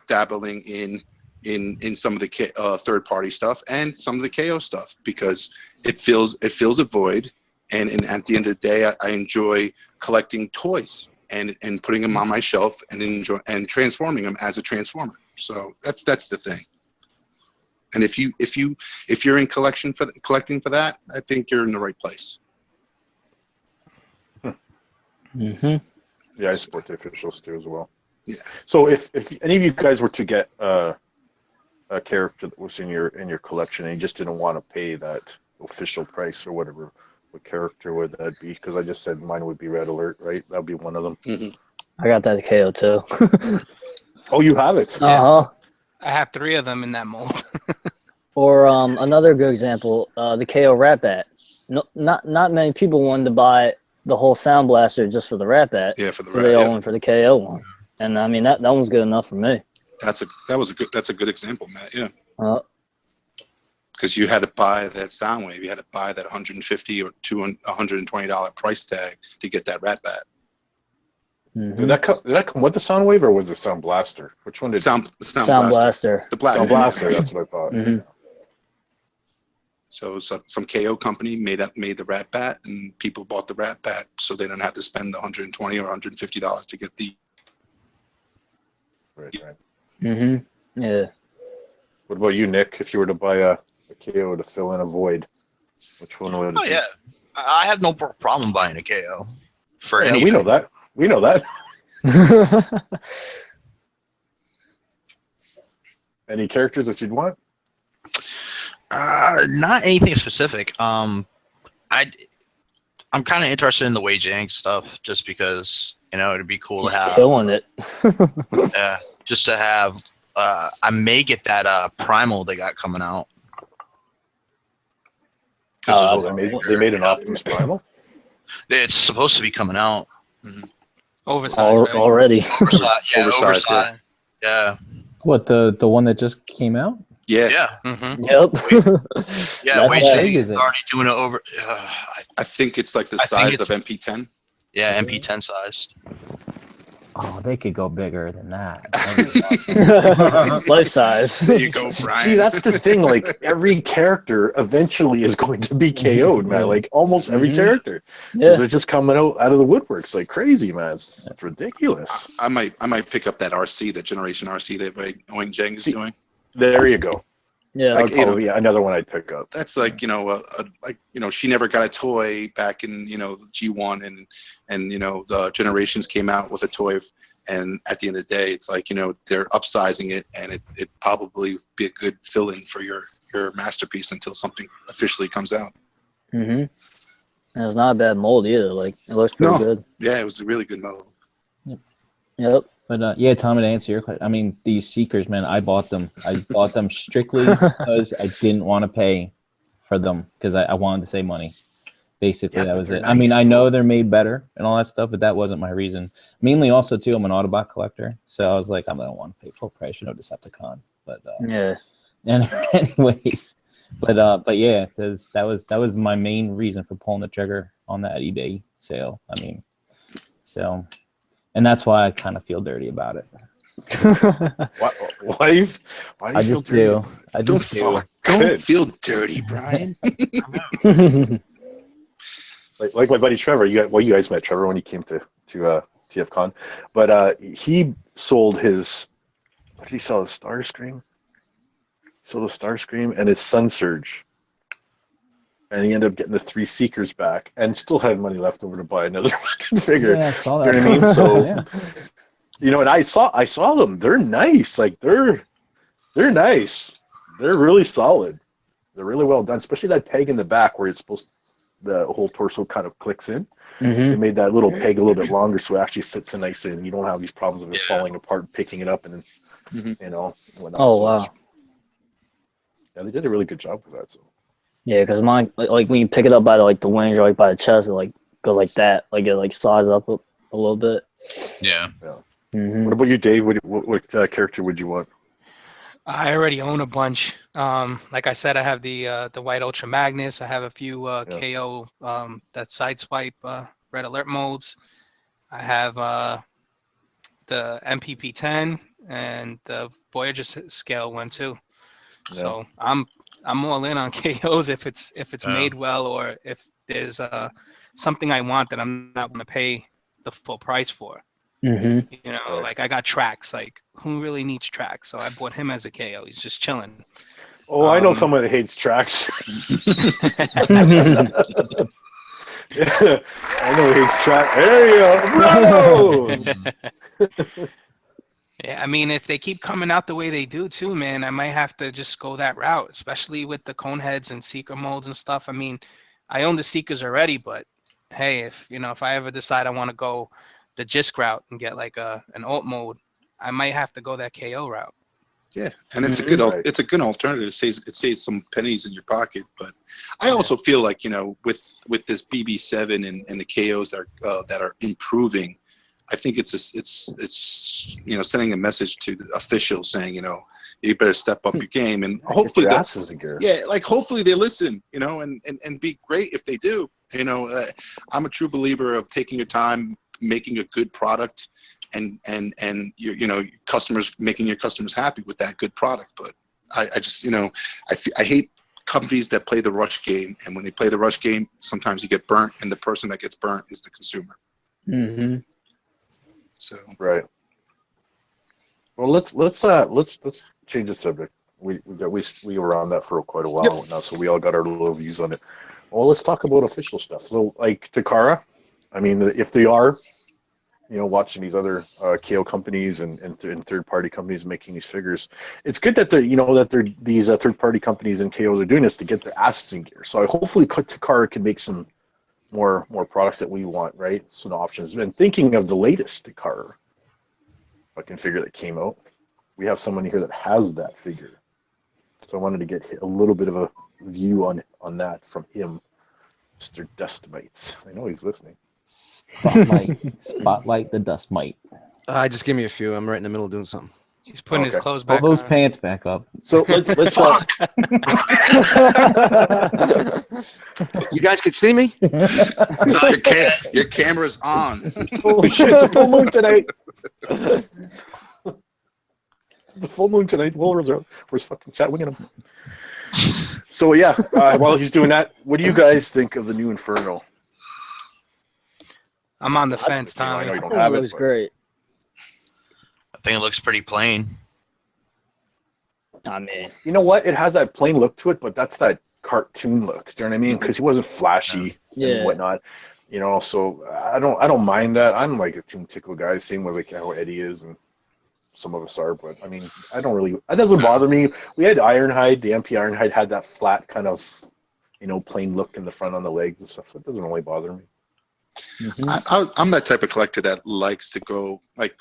dabbling in some of the third party stuff and some of the KO stuff, because it fills a void. And at the end of the day, I enjoy collecting toys and putting them on my shelf and transforming them as a transformer. So that's the thing. And if you're in collecting for that, I think you're in the right place.
Mm-hmm. Yeah, I support the officials too as well.
Yeah.
So if any of you guys were to get a character that was in your collection and you just didn't want to pay that official price or whatever, what character would that be? Because I just said mine would be Red Alert, right? That would be one of them.
Mm-hmm.
I got that KO too.
Oh, you have it?
Uh-huh.
I have 3 of them in that mold.
Or another good example, the KO Rat Bat. No, not many people wanted to buy the whole Sound Blaster just for the Rat Bat.
Yeah, for the
so
Rat.
they all went for the KO one, and I mean that one's good enough for me.
That's a good example, Matt. Yeah.
because
you had to buy that Soundwave. You had to buy that $150 or $120 price tag to get that Rat Bat.
Mm-hmm. Did that come with the Soundwave or was it Sound Blaster? Which one did
Sound Blaster?
The black
Sound Blaster. That's what I thought.
Mm-hmm.
So some KO company made the Rat Bat, and people bought the Rat Bat, so they don't have to spend the $120 or $150 to get the.
Right.
Mm-hmm. Yeah.
What about you, Nick? If you were to buy a KO to fill in a void, which one would it be?
Yeah, I have no problem buying a KO for anything.
We know that. We know that. Any characters that you'd want?
Not anything specific. I'm kind of interested in the Wei Jiang stuff, just because it'd be cool to have.
Killing it.
Yeah, just to have. I may get that Primal they got coming out.
They made an Optimus Primal.
It's supposed to be coming out.
Mm-hmm.
Oversized
already.
Oversized. Yeah.
What, the one that just came out?
Yeah.
Yeah.
Mm-hmm. Yep.
Yeah. Wei Jiang
is
is already doing it over.
I think it's like the size of MP10.
Yeah, MP10 sized.
Oh, they could go bigger than that.
Life size.
There you go, Brian.
See, that's the thing. Like, every character eventually is going to be KO'd, man. Like, almost every character. Because they're just coming out of the woodworks like crazy, man. It's ridiculous.
I might pick up that RC, that Generation RC that Wei Jiang is doing.
There you go.
Yeah,
that would probably be another one I'd pick up.
That's like she never got a toy back in G1 and the Generations came out with a toy, and at the end of the day it's like they're upsizing it, and it probably be a good fill-in for your masterpiece until something officially comes out.
Mm-hmm. And it's not a bad mold either. Like, it looks pretty good.
Yeah, it was a really good mold.
Yep.
But yeah, Tommy, to answer your question, I mean, these Seekers, man, I bought them. I bought them strictly because I didn't want to pay for them because I wanted to save money. Basically, that was it. Nice. I mean, I know they're made better and all that stuff, but that wasn't my reason. Mainly also, too, I'm an Autobot collector. So I was like, I don't want to pay full price for no Decepticon. But
yeah.
And anyways, but yeah, that was my main reason for pulling the trigger on that eBay sale. I mean, so... And that's why I kind of feel dirty about it.
Why do you
I just do. I just do.
Don't feel dirty, Brian.
like my buddy Trevor. You guys met Trevor when he came to TFCon, but he sold his. What did he sell? His Starscream. He sold a Starscream and his Sun Surge. And he ended up getting the 3 Seekers back, and still had money left over to buy another figure.
Yeah, I saw that.
Do you know what I mean? So, and I saw them. They're nice. Like they're nice. They're really solid. They're really well done, especially that peg in the back where it's supposed the whole torso kind of clicks in.
Mm-hmm.
They made that little peg a little bit longer, so it actually fits in nice, and you don't have these problems of it falling apart and picking it up, and then you know. Whatnot.
Oh
So
wow.
yeah, they did a really good job with that. So
Yeah, because mine, like when you pick it up by the wings or like by the chest, it like goes like that, like it like slides up a little bit.
Yeah.
Mm-hmm.
what about you, Dave? What character would you want?
I already own a bunch. Like I said, I have the White Ultra Magnus. I have a few KO that sideswipe red alert modes. I have the MPP-10 and the Voyager scale one too.
Yeah.
So I'm all in on KOs if it's
Yeah.
made well, or if there's something I want that I'm not going to pay the full price for.
Mm-hmm.
You know,
Right.
like I got Trax. Like, who really needs Trax? So I bought him as a KO. He's just chilling.
Oh, I know someone that hates tracks. Yeah, I know he hates track. There you go. Bravo!
Yeah, I mean, if they keep coming out the way they do too, man, I might have to just go that route, especially with the cone heads and seeker molds and stuff. I mean, I own the seekers already, but hey, if I ever decide I want to go the Jisk route and get like an alt mode, I might have to go that KO route.
Yeah, and it's a good it's a good alternative. It saves some pennies in your pocket. But I also feel like, you know, with this BB7 and the KOs that are improving, I think it's you know, sending a message to the officials saying, you know, you better step up your game, and hopefully
Get your asses in gear.
yeah, like hopefully they listen, you know, and be great if they do. You know, I'm a true believer of taking your time, making a good product, and you know, customers, making your customers happy with that good product. But I just, you know, I hate companies that play the rush game, and when they play the rush game, sometimes you get burnt, and the person that gets burnt is the consumer.
Mm-hmm.
So
Right. Well, let's change the subject. We were on that for quite a while now, so we all got our little views on it. Well, let's talk about official stuff. So, like Takara, I mean, if they are, you know, watching these other KO companies and third-party companies making these figures, it's good that these third-party companies and KOs are doing this to get their asses in gear. So, hopefully, Takara can make some more products that we want, right? Some options. And thinking of the latest Takara fucking figure that came out, we have someone here that has that figure. So I wanted to get a little bit of a view on that from him, Mr. Dustmites. I know he's listening.
Spotlight the dust mite.
Just give me a few. I'm right in the middle of doing something.
He's putting his
Okay.
clothes
Pull
back
those
on.
pants back up.
So let's
You guys could see me?
no, your camera's on.
oh shit, it's a full moon tonight. It's a full moon tonight. Where's fucking chat winging him? So yeah, while he's doing that, what do you guys think of the new Inferno?
I'm on the fence,
I know
Tommy.
you don't
It
have it.
looks
but-
great.
I think it looks pretty plain.
I mean,
You know what? It has that plain look to it, but that's that cartoon look. Do you know what I mean? Because he wasn't flashy
Yeah.
and whatnot. You know, so I don't mind that. I'm like a Toon Tickle guy, same with like how Eddie is, and some of us are. But I mean, I don't really. That doesn't bother me. We had Ironhide. The MP Ironhide had that flat kind of, you know, plain look in the front on the legs and stuff. It doesn't really bother me.
I'm that type of collector that likes to go like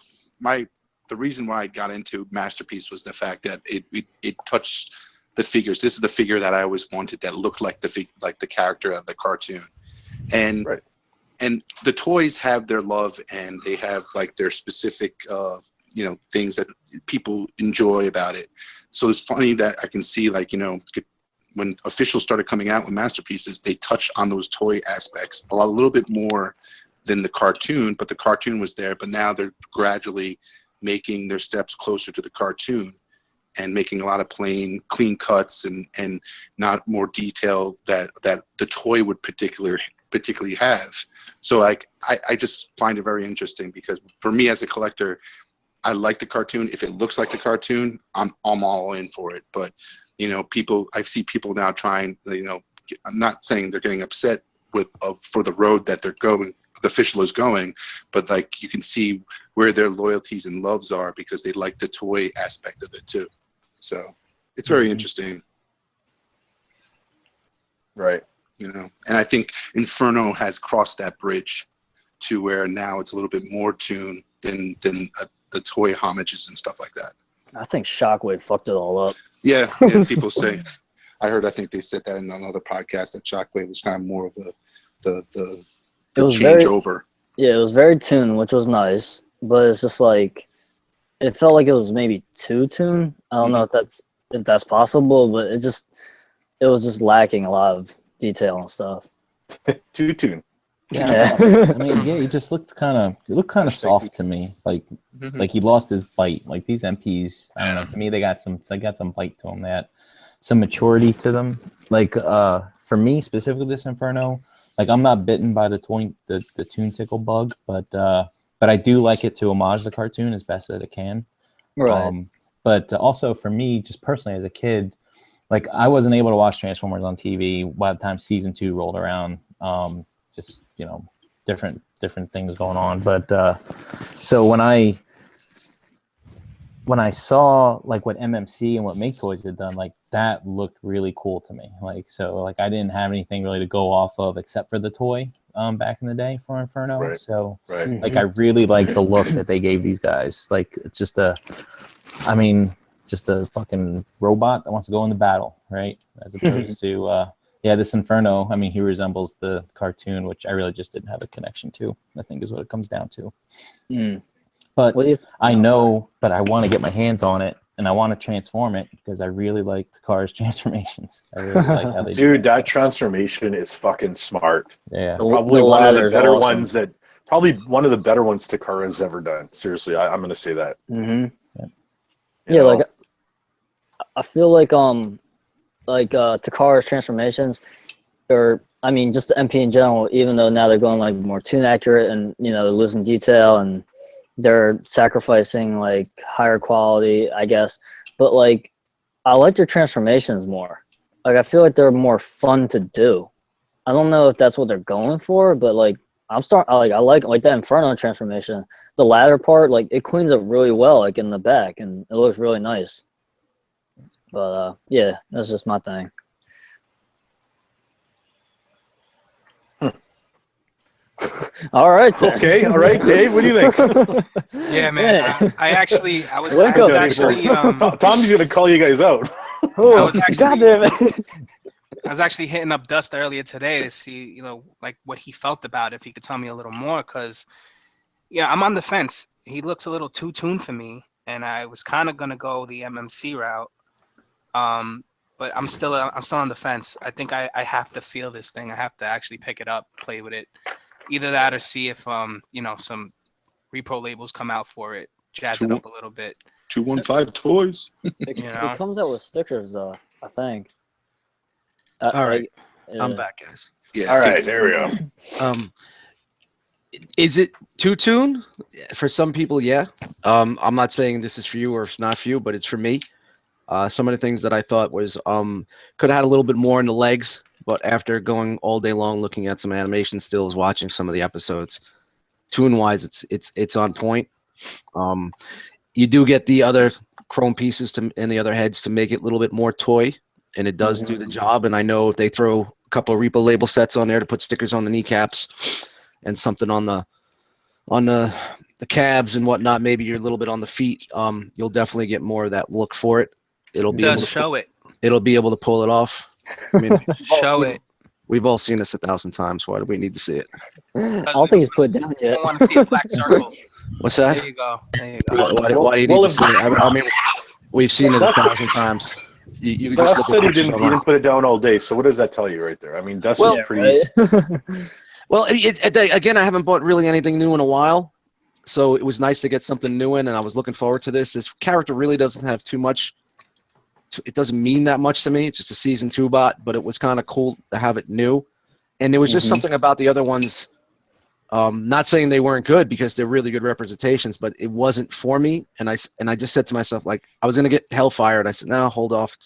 the reason why I got into Masterpiece was the fact that it touched the figures. This is the figure that I always wanted that looked like the character of the cartoon, and
Right.
and the toys have their love, and they have like their specific you know, things that people enjoy about it. So it's funny that I can see, like, you know, when officials started coming out with Masterpieces, they touched on those toy aspects a little bit more than the cartoon, but the cartoon was there. But now they're gradually making their steps closer to the cartoon and making a lot of clean cuts and not more detail that the toy would particularly have. So like I just find it very interesting, because for me as a collector, I like the cartoon. If it looks like the cartoon, I'm all in for it. But you know, I see people now trying, you know, I'm not saying they're getting upset with for the road that they're going, the official is going, but like you can see where their loyalties and loves are, because they like the toy aspect of it too. So it's very interesting.
Right.
you know. And I think Inferno has crossed that bridge to where now it's a little bit more tuned than the toy homages and stuff like that.
I think Shockwave fucked it all up.
Yeah, people say. I think they said that in another podcast that Shockwave was kind of more of the changeover.
Yeah, it was very tuned, which was nice, but it's just like it felt like it was maybe too tuned. I don't know if that's possible, but it was just lacking a lot of detail and stuff.
Too tuned.
Yeah. I mean, yeah, he just looked kind of soft to me. Like he lost his bite. Like these MPs, I don't know. To me, they got some bite to them. They had some maturity to them. Like for me specifically, this Inferno, like I'm not bitten by the Toon Tickle bug, but I do like it to homage the cartoon as best that it can.
Right.
But also for me, just personally as a kid, like I wasn't able to watch Transformers on TV by the time season 2 rolled around. Just, you know, different things going on. But so when I saw like what MMC and what Make Toys had done, like that looked really cool to me. Like, so like I didn't have anything really to go off of except for the toy back in the day for Inferno.
Right.
So
Right.
like I really like the look that they gave these guys. Like it's just a fucking robot that wants to go into battle, right? As opposed to this Inferno, I mean, he resembles the cartoon, which I really just didn't have a connection to, I think is what it comes down to. But I know, but I want to get my hands on it, and I want to transform it because I really like the car's transformations. I really like how they do
that transformation is fucking smart.
Yeah.
Probably one of the better ones probably one of the better ones Takara's ever done. Seriously, I'm going to say that.
Yeah, like I feel like Takara's transformations, or I mean just the MP in general, even though now they're going like more tune accurate and you know they're losing detail and they're sacrificing like higher quality, I guess. But like I like their transformations more. Like I feel like they're more fun to do. I don't know if that's what they're going for, but like I like that Inferno transformation. The ladder part, like it cleans up really well, like in the back, and it looks really nice. But yeah, that's just my thing. All right. Then.
Okay. All right, Dave. What do you think?
Yeah, man. I was actually
Tom's gonna call you guys out.
I was actually hitting up Dust earlier today to see, you know, like what he felt about it, if he could tell me a little more, because yeah, I'm on the fence. He looks a little too tuned for me, and I was kind of gonna go the MMC route. But I'm still on the fence. I think I have to feel this thing. I have to actually pick it up, play with it. Either that or see if you know, some repro labels come out for it, jazz it up a little bit.
215 toys.
You know?
It comes out with stickers though, I think.
All right. I'm back, guys.
Yeah.
All right, there we go.
Is it too tuned? For some people, yeah. I'm not saying this is for you or it's not for you, but it's for me. Some of the things that I thought was could have had a little bit more in the legs, but after going all day long looking at some animation stills, watching some of the episodes, tune-wise, it's on point. You do get the other chrome pieces and the other heads to make it a little bit more toy, and it does do the job. And I know if they throw a couple of repo label sets on there to put stickers on the kneecaps and something on the calves and whatnot, maybe you're a little bit on the feet, you'll definitely get more of that look for it. It'll be able to pull it off. I mean, we've all seen this 1,000 times. Why do we need to see it?
I don't think he's put it down yet.
I don't want to see a black circle.
What's that?
There you go.
Why do you need to see it? I mean, we've seen it 1,000 times. You
Dust said he didn't put it down all day. So what does that tell you right there? I mean, Dust is pretty.
Right?
Well, again, I haven't bought really anything new in a while, so it was nice to get something new in, and I was looking forward to this. This character really doesn't have too much. It doesn't mean that much to me. It's just a season 2 bot, but it was kind of cool to have it new. And there was just something about the other ones. Not saying they weren't good, because they're really good representations, but it wasn't for me. And I just said to myself, like, I was gonna get Hellfire, and I said, no, hold off.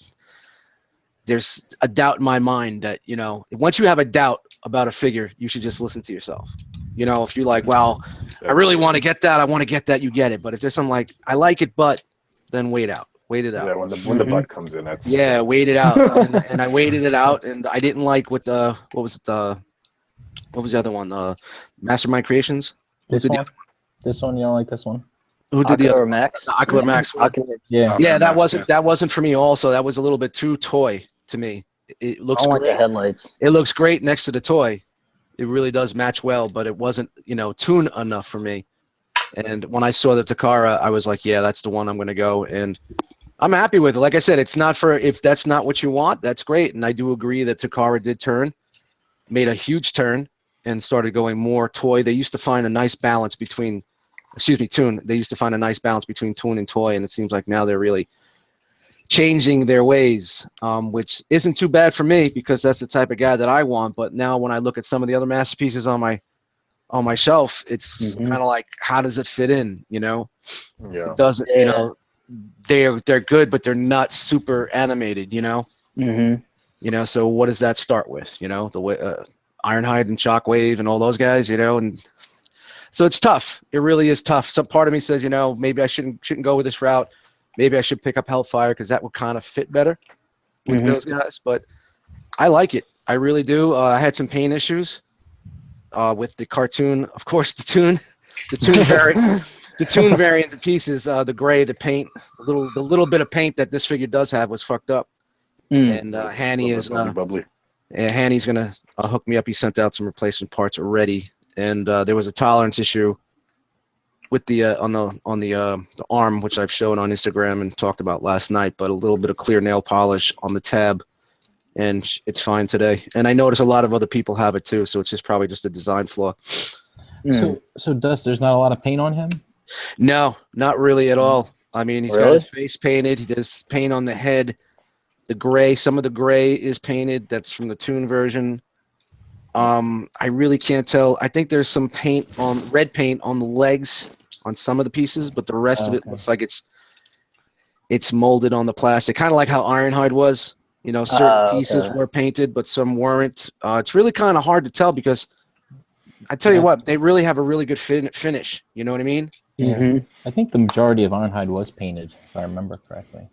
There's a doubt in my mind that, you know, once you have a doubt about a figure, you should just listen to yourself. You know, if you're like, well, I really want to get that, you get it. But if there's something like, I like it, but then wait out. Wait it out.
Yeah, when the butt comes in, that's
Yeah, wait it out. And I waited it out, and I didn't like what was the other one? Mastermind Creations.
This one? This one? You don't like this one?
Who did the
Ocular
other?
Max.
The Ocular Max one.
Yeah.
Yeah, that
Mask,
wasn't for me. Also, that was a little bit too toy to me. It
I
looks
don't like
great.
the headlights.
It looks great next to the toy. It really does match well, but it wasn't, tuned enough for me. And when I saw the Takara, I was like, yeah, that's the one I'm going to go. And I'm happy with it. Like I said, it's not for, if that's not what you want, that's great. And I do agree that Takara did made a huge turn and started going more toy. They used to find a nice balance between, Toon. They used to find a nice balance between Toon and toy. And it seems like now they're really changing their ways, which isn't too bad for me because that's the type of guy that I want. But now when I look at some of the other masterpieces on my shelf, it's kind of like, how does it fit in?
Yeah.
It doesn't, they're good, but they're not super animated, so what does that start with? The way Ironhide and Shockwave and all those guys, and so it's tough. It really is tough. Some part of me says, maybe I shouldn't go with this route. Maybe I should pick up Hellfire because that would kind of fit better with those guys. But I like it. I really do. I had some pain issues with the cartoon. Of course, the Toon variant, the Toon variant of pieces. The gray, the paint, the little bit of paint that this figure does have was fucked up. And Hanny is
bubbly.
Hanny's gonna hook me up. He sent out some replacement parts already, and there was a tolerance issue with the on the arm, which I've shown on Instagram and talked about last night, but a little bit of clear nail polish on the tab, and it's fine today. And I notice a lot of other people have it too, so it's probably just a design flaw.
So Dust, there's not a lot of paint on him?
No, not really at all. I mean, he's got his face painted. He does paint on the head. The gray, some of the gray is painted. That's from the Toon version. I really can't tell. I think there's some paint red paint on the legs on some of the pieces, but the rest of it looks like it's molded on the plastic, kind of like how Ironhide was. Certain pieces were painted, but some weren't. It's really kind of hard to tell because I tell you what, they really have a really good finish. You know what I mean?
I think the majority of Ironhide was painted, if I remember correctly.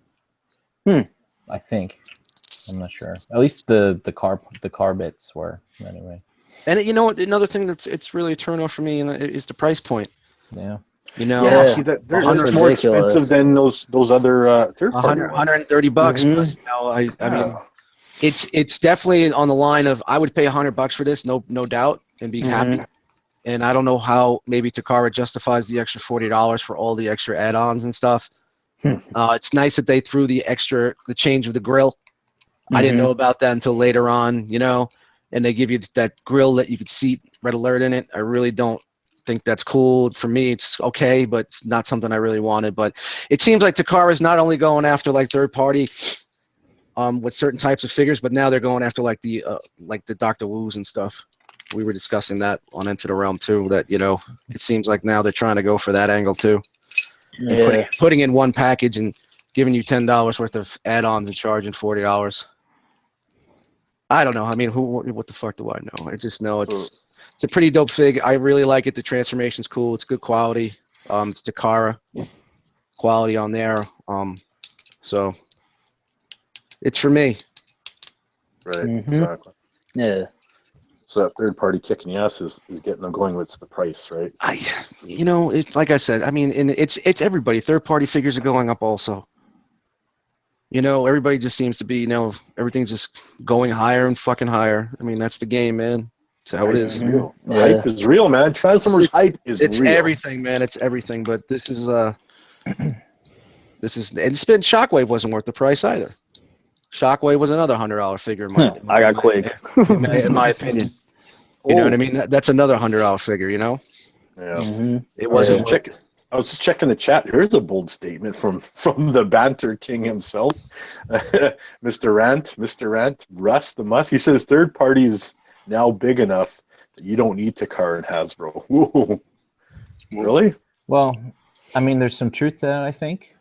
I think. I'm not sure. At least the car bits were anyway.
And another thing it's really a turnoff for me is the price point.
Yeah.
See that they're more expensive than those other third party
$130. But, I mean, it's definitely on the line of I would pay $100 for this, no doubt, and be happy. And I don't know how maybe Takara justifies the extra $40 for all the extra add-ons and stuff. It's nice that they threw the change of the grill. I didn't know about that until later on, and they give you that grill that you could see red alert in it. I really don't think that's cool. For me, it's okay, but it's not something I really wanted. But it seems like Takara's not only going after like third party with certain types of figures, but now they're going after like the Dr. Wu's and stuff. We were discussing that on Into the Realm too, that it seems like now they're trying to go for that angle too. Putting in one package and giving you $10 worth of add-ons and charging $40. I don't know. I mean, what the fuck do I know? I just know it's a pretty dope fig. I really like it. The transformation's cool. It's good quality. It's Takara quality on there. So it's for me.
Right. Exactly.
Yeah.
So that third party kicking ass is getting them going with the price, right?
It's like I said. I mean, and it's everybody. Third party figures are going up also. Everybody just seems to be, everything's just going higher and fucking higher. I mean, that's the game, man. That's how it is.
Hype is real, man. Transformers hype is real.
It's everything, man. It's everything. But this is and Shockwave wasn't worth the price either. Shockwave was another $100 figure.
I got Quake.
in my opinion. You know what I mean? That's another $100 figure,
Yeah.
It wasn't.
I was just checking the chat. Here's a bold statement from the banter king himself, Mr. Rant, Russ the Muss. He says third party is now big enough that you don't need Takara and Hasbro. Ooh. Really?
Well, I mean, there's some truth to that, I think,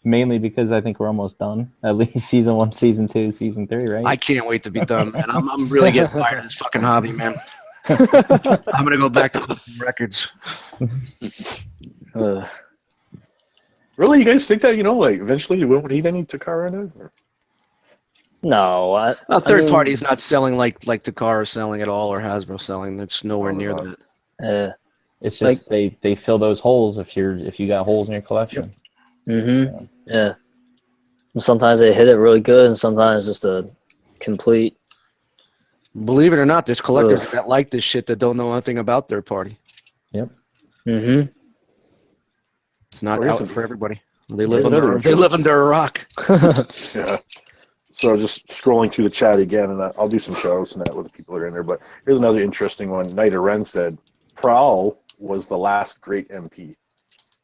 mainly because I think we're almost done. At least season 1, season 2, season 3, right?
I can't wait to be done, man. I'm really getting tired of this fucking hobby, man. I'm gonna go back to collecting records.
Really, you guys think that like eventually you won't need any Takara in it? Or?
No,
Well, third
mean,
party is not selling like Takara selling at all or Hasbro selling. It's nowhere
Oh,
near
no.
that.
It's just they fill those holes if you got holes in your collection.
Mm-hmm. Yeah. And sometimes they hit it really good, and sometimes just a complete.
Believe it or not, there's collectors
Ugh.
that like this shit that don't know anything about third party.
Yep.
Mm-hmm.
It's not
Or is
out
it-
for everybody. They
Here's
live
another
under a rock.
Yeah. So just scrolling through the chat again, and I'll do some shows and that with the people that are in there. But here's another interesting one. Knight of Ren said, Prowl was the last great MP.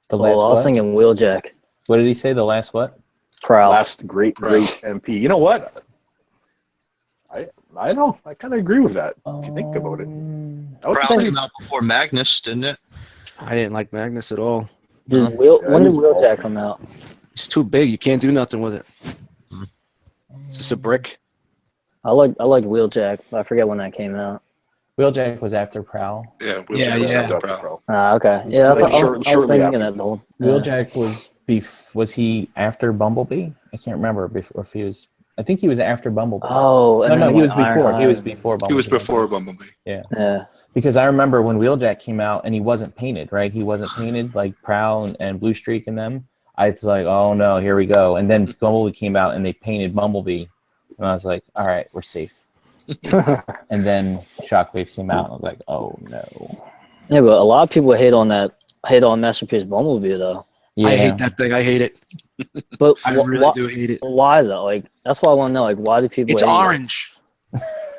The
Oh,
last
I was
what?
thinking Wheeljack.
What did he say? The last what?
Prowl.
Last great MP. You know what? I know. I kind of agree with that. If you think about it. That was
Prowl
pretty-
came out before Magnus, didn't it?
I didn't like Magnus at all.
When did
he's
Wheeljack come out?
It's too big. You can't do nothing with it. It's just a brick.
I like Wheeljack, but I forget when that came out.
Wheeljack was after Prowl.
Yeah,
Yeah,
Wheeljack was
yeah.
after Prowl.
Okay. Yeah,
Like
I was
shortly
thinking
after.
that the whole.
Wheeljack was he after Bumblebee? I can't remember if he was. I think he was after Bumblebee.
Oh, and
no,
then
he was
when
before. He was
Ironhide-
before Bumblebee.
He was before Bumblebee.
Yeah.
Because I remember when Wheeljack came out and he wasn't painted, right? He wasn't painted like Prowl and Blue Streak and them. I was like, oh no, here we go. And then Bumblebee came out and they painted Bumblebee, and I was like, all right, we're safe. And then Shockwave came out, and I was like, oh no.
Yeah, but a lot of people hate on Masterpiece Bumblebee though.
Yeah.
I hate that thing. I hate it.
But
I really do hate it.
why though? Like that's why I want to know. Like why do people?
It's
hate
orange.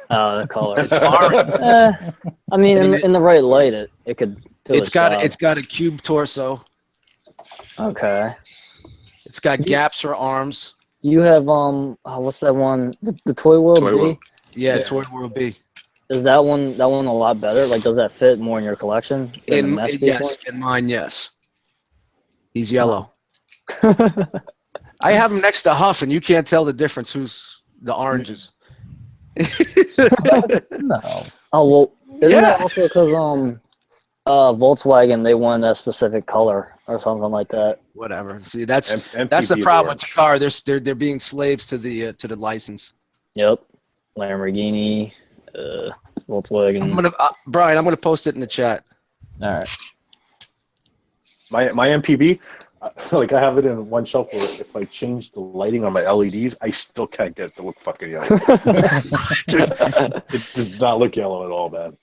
The color.
It's orange.
I mean, in the right light, it could. Do
It's got
job.
a cube torso.
Okay.
It's got gaps for arms.
You have what's that one? The Toy World
Toy
B.
World.
Yeah,
Yeah.
Toy World B.
Is that one a lot better? Like, does that fit more in your collection than the Masterpiece one?
Yes, in mine, yes. He's yellow. I have him next to Huff, and you can't tell the difference. Who's the oranges?
No.
Oh well, isn't
Yeah.
that also because Volkswagen they wanted that specific color or something like that?
Whatever. See, that's
MPB
the
is
problem with the
orange.
car. They're being slaves to the license.
Yep. Lamborghini, Volkswagen.
Brian, I'm gonna post it in the chat.
All right.
My MPB, like I have it in one shelf where if I change the lighting on my LEDs, I still can't get it to look fucking yellow. It does not look yellow at all, man.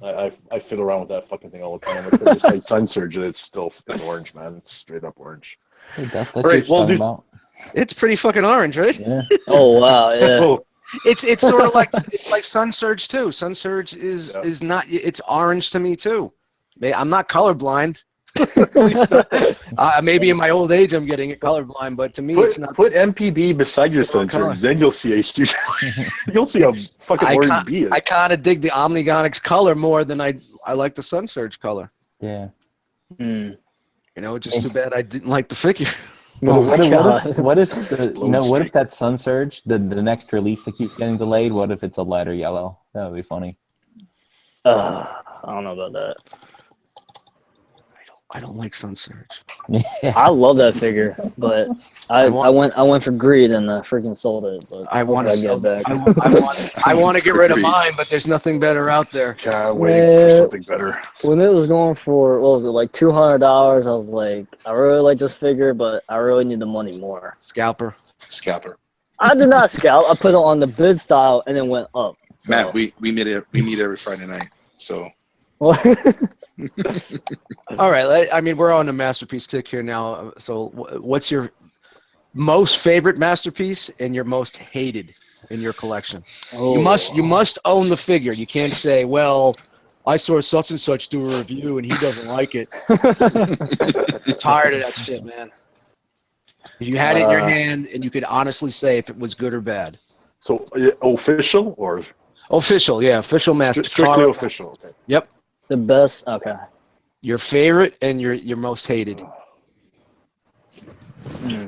I fiddle around with that fucking thing all the time. I put it aside Sun Surge and it's still in orange, man. It's straight up orange.
Hey, Dust, I
All
see
right,
what you're
well,
talking
dude-
about.
It's pretty fucking orange, right?
Yeah.
Oh wow, yeah.
Oh,
It's sort of like it's like Sun Surge too. Sun Surge is not. It's orange to me too. I'm not colorblind. At least not. Maybe in my old age I'm getting it colorblind, but to me it's not.
put MPB beside your Sun
color.
Surge, then you'll see a huge. You'll see a fucking orange bee is.
I kind of dig the Omnigonics color more than I like the Sun Surge color.
Yeah.
Mm.
You know, it's just too bad I didn't like the figure.
Oh my God.
What if the
Lone
what
Streak.
if that Sun Surge, the next release that keeps getting delayed, what if it's a lighter yellow? That would be funny.
I don't know about that.
I don't like Sun Surge.
Yeah.
I love that figure, but I
want-
went for greed and freaking sold it. But
I want
hopefully
to
get it back.
I want to get rid of mine, but there's nothing better out there.
God, waiting for something better.
When it was going for what was it like $200, I was like, I really like this figure, but I really need the money more.
Scalper.
Scalper.
I did not scalp. I put it on the bid style and then went up. So.
Matt, we meet every Friday night. So
All right. I mean, we're on a masterpiece kick here now. So, what's your most favorite masterpiece and your most hated in your collection?
Oh.
You must own the figure. You can't say, "Well, I saw such and such do a review and he doesn't like it." I'm tired of that shit, man. If you had it in your hand and you could honestly say if it was good or bad.
So official or
Official, yeah, official master.
strictly official? Okay.
Yep.
The best. Okay.
Your favorite and your most hated.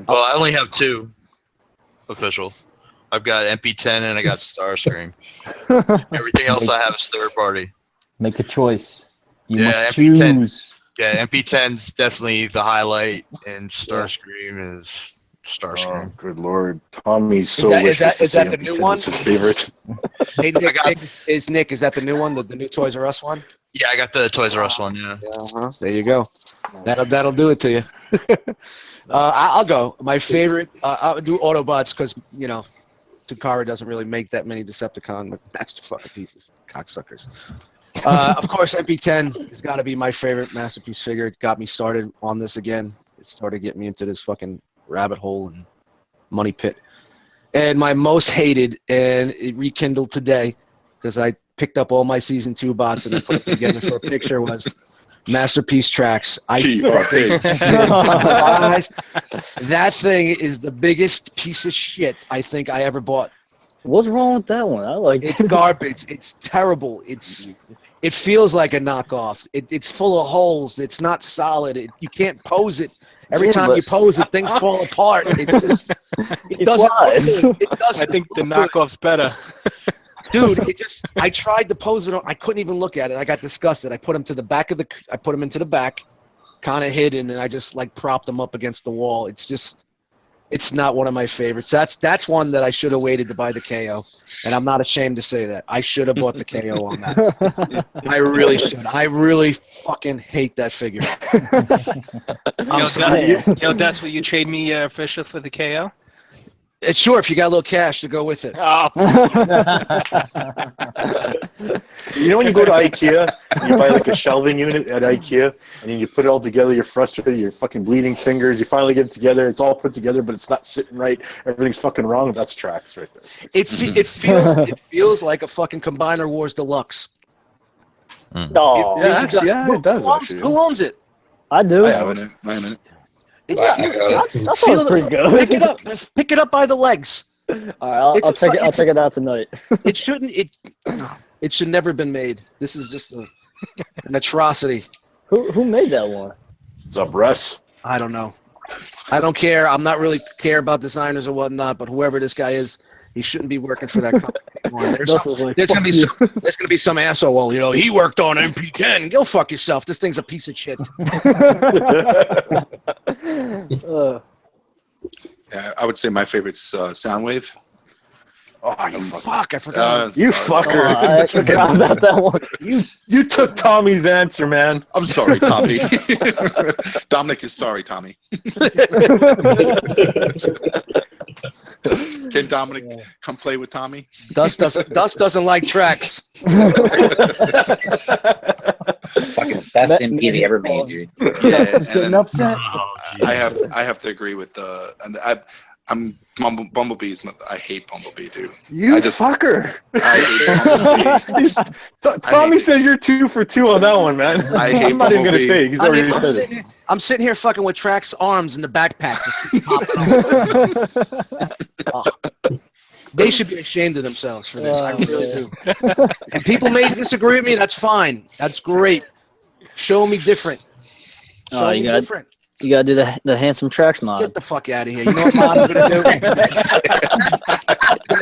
Well, I only have two official. I've got MP10 and I got Starscream. Everything else I have is third party.
Make a choice. You
Yeah,
must
MP10.
choose.
Yeah, MP10's definitely the highlight, and Starscream is Starscream.
Oh, good lord. Tommy so
that- is
wishes
that-
to
is
say
that the new
MP10
one?
is his favorite.
Hey, Nick,
got-
Nick, is that the new one, the new Toys R Us one?
Yeah, I got the Toys R Us one. Yeah.
Uh-huh. There you go. That'll do it to you. I'll go. My favorite. I'll do Autobots because Takara doesn't really make that many Decepticon master fucking pieces, cocksuckers. Of course, MP10 has got to be my favorite masterpiece figure. It got me started on this again. It started getting me into this fucking rabbit hole and money pit. And my most hated, and it rekindled today because I picked up all my season 2 bots and I put them together for a picture, was Masterpiece Tracks. That thing is the biggest piece of shit I think I ever bought.
What's wrong with that one? I like
It's garbage. It's terrible. It feels like a knockoff. It's full of holes. It's not solid. You can't pose it. Every time you pose it, things fall apart. It doesn't. It doesn't.
I think the knockoff's better.
Dude, I tried to pose it on. I couldn't even look at it. I got disgusted. I put him to the back I put him into the back, kind of hidden, and I just like propped him up against the wall. It's not one of my favorites. That's one that I should have waited to buy the KO, and I'm not ashamed to say that. I should have bought the KO on that. I really should. I really fucking hate that figure.
That's what you trade me official for the KO.
Sure, if you got a little cash to go with it.
Oh.
You know when you go to IKEA and you buy like a shelving unit at IKEA and then you put it all together, you're frustrated, you're fucking bleeding fingers, you finally get it together, it's all put together, but it's not sitting right, everything's fucking wrong. That's Tracks right there.
It feels like a fucking Combiner Wars Deluxe.
No,
Yeah, it does actually.
Who owns it?
I do.
I have it. I have it.
I thought it was pretty good.
Pick it up. Pick it up by the legs.
All right, I'll check it. I'll check it out tonight.
It shouldn't. It should never have been made. This is just an atrocity.
Who made that one?
What's up, Russ?
I don't know. I don't care. I'm not really care about designers or whatnot. But whoever this guy is, he shouldn't be working for that company anymore. There's gonna be some asshole. Well, he worked on MP10. Go fuck yourself. This thing's a piece of shit.
Yeah, I would say my favorite's Soundwave.
Oh, you
Fuck! I forgot.
You
sorry.
fucker!
I forgot about that one.
You took Tommy's answer, man.
I'm sorry, Tommy. Dominic is sorry, Tommy. Can Dominic come play with Tommy?
Dust doesn't like Tracks.
Fucking best MPV ever made, dude.
Yeah,
That's getting upset.
I have to agree with I'm Bumblebee's. I hate Bumblebee, dude.
Fucker!
I hate Bumblebee.
Tommy says you're 2 for 2 on that one, man.
I hate
I'm not even gonna
Bumblebee.
say it. He's already said it.
I'm sitting here fucking with Tracks' arms in the backpack. They should be ashamed of themselves for this. I really do. And people may disagree with me. That's fine. That's great. Show me different. Show me different.
You gotta do the handsome Tracks mod.
Get the fuck out of here. You know what mod I'm gonna do?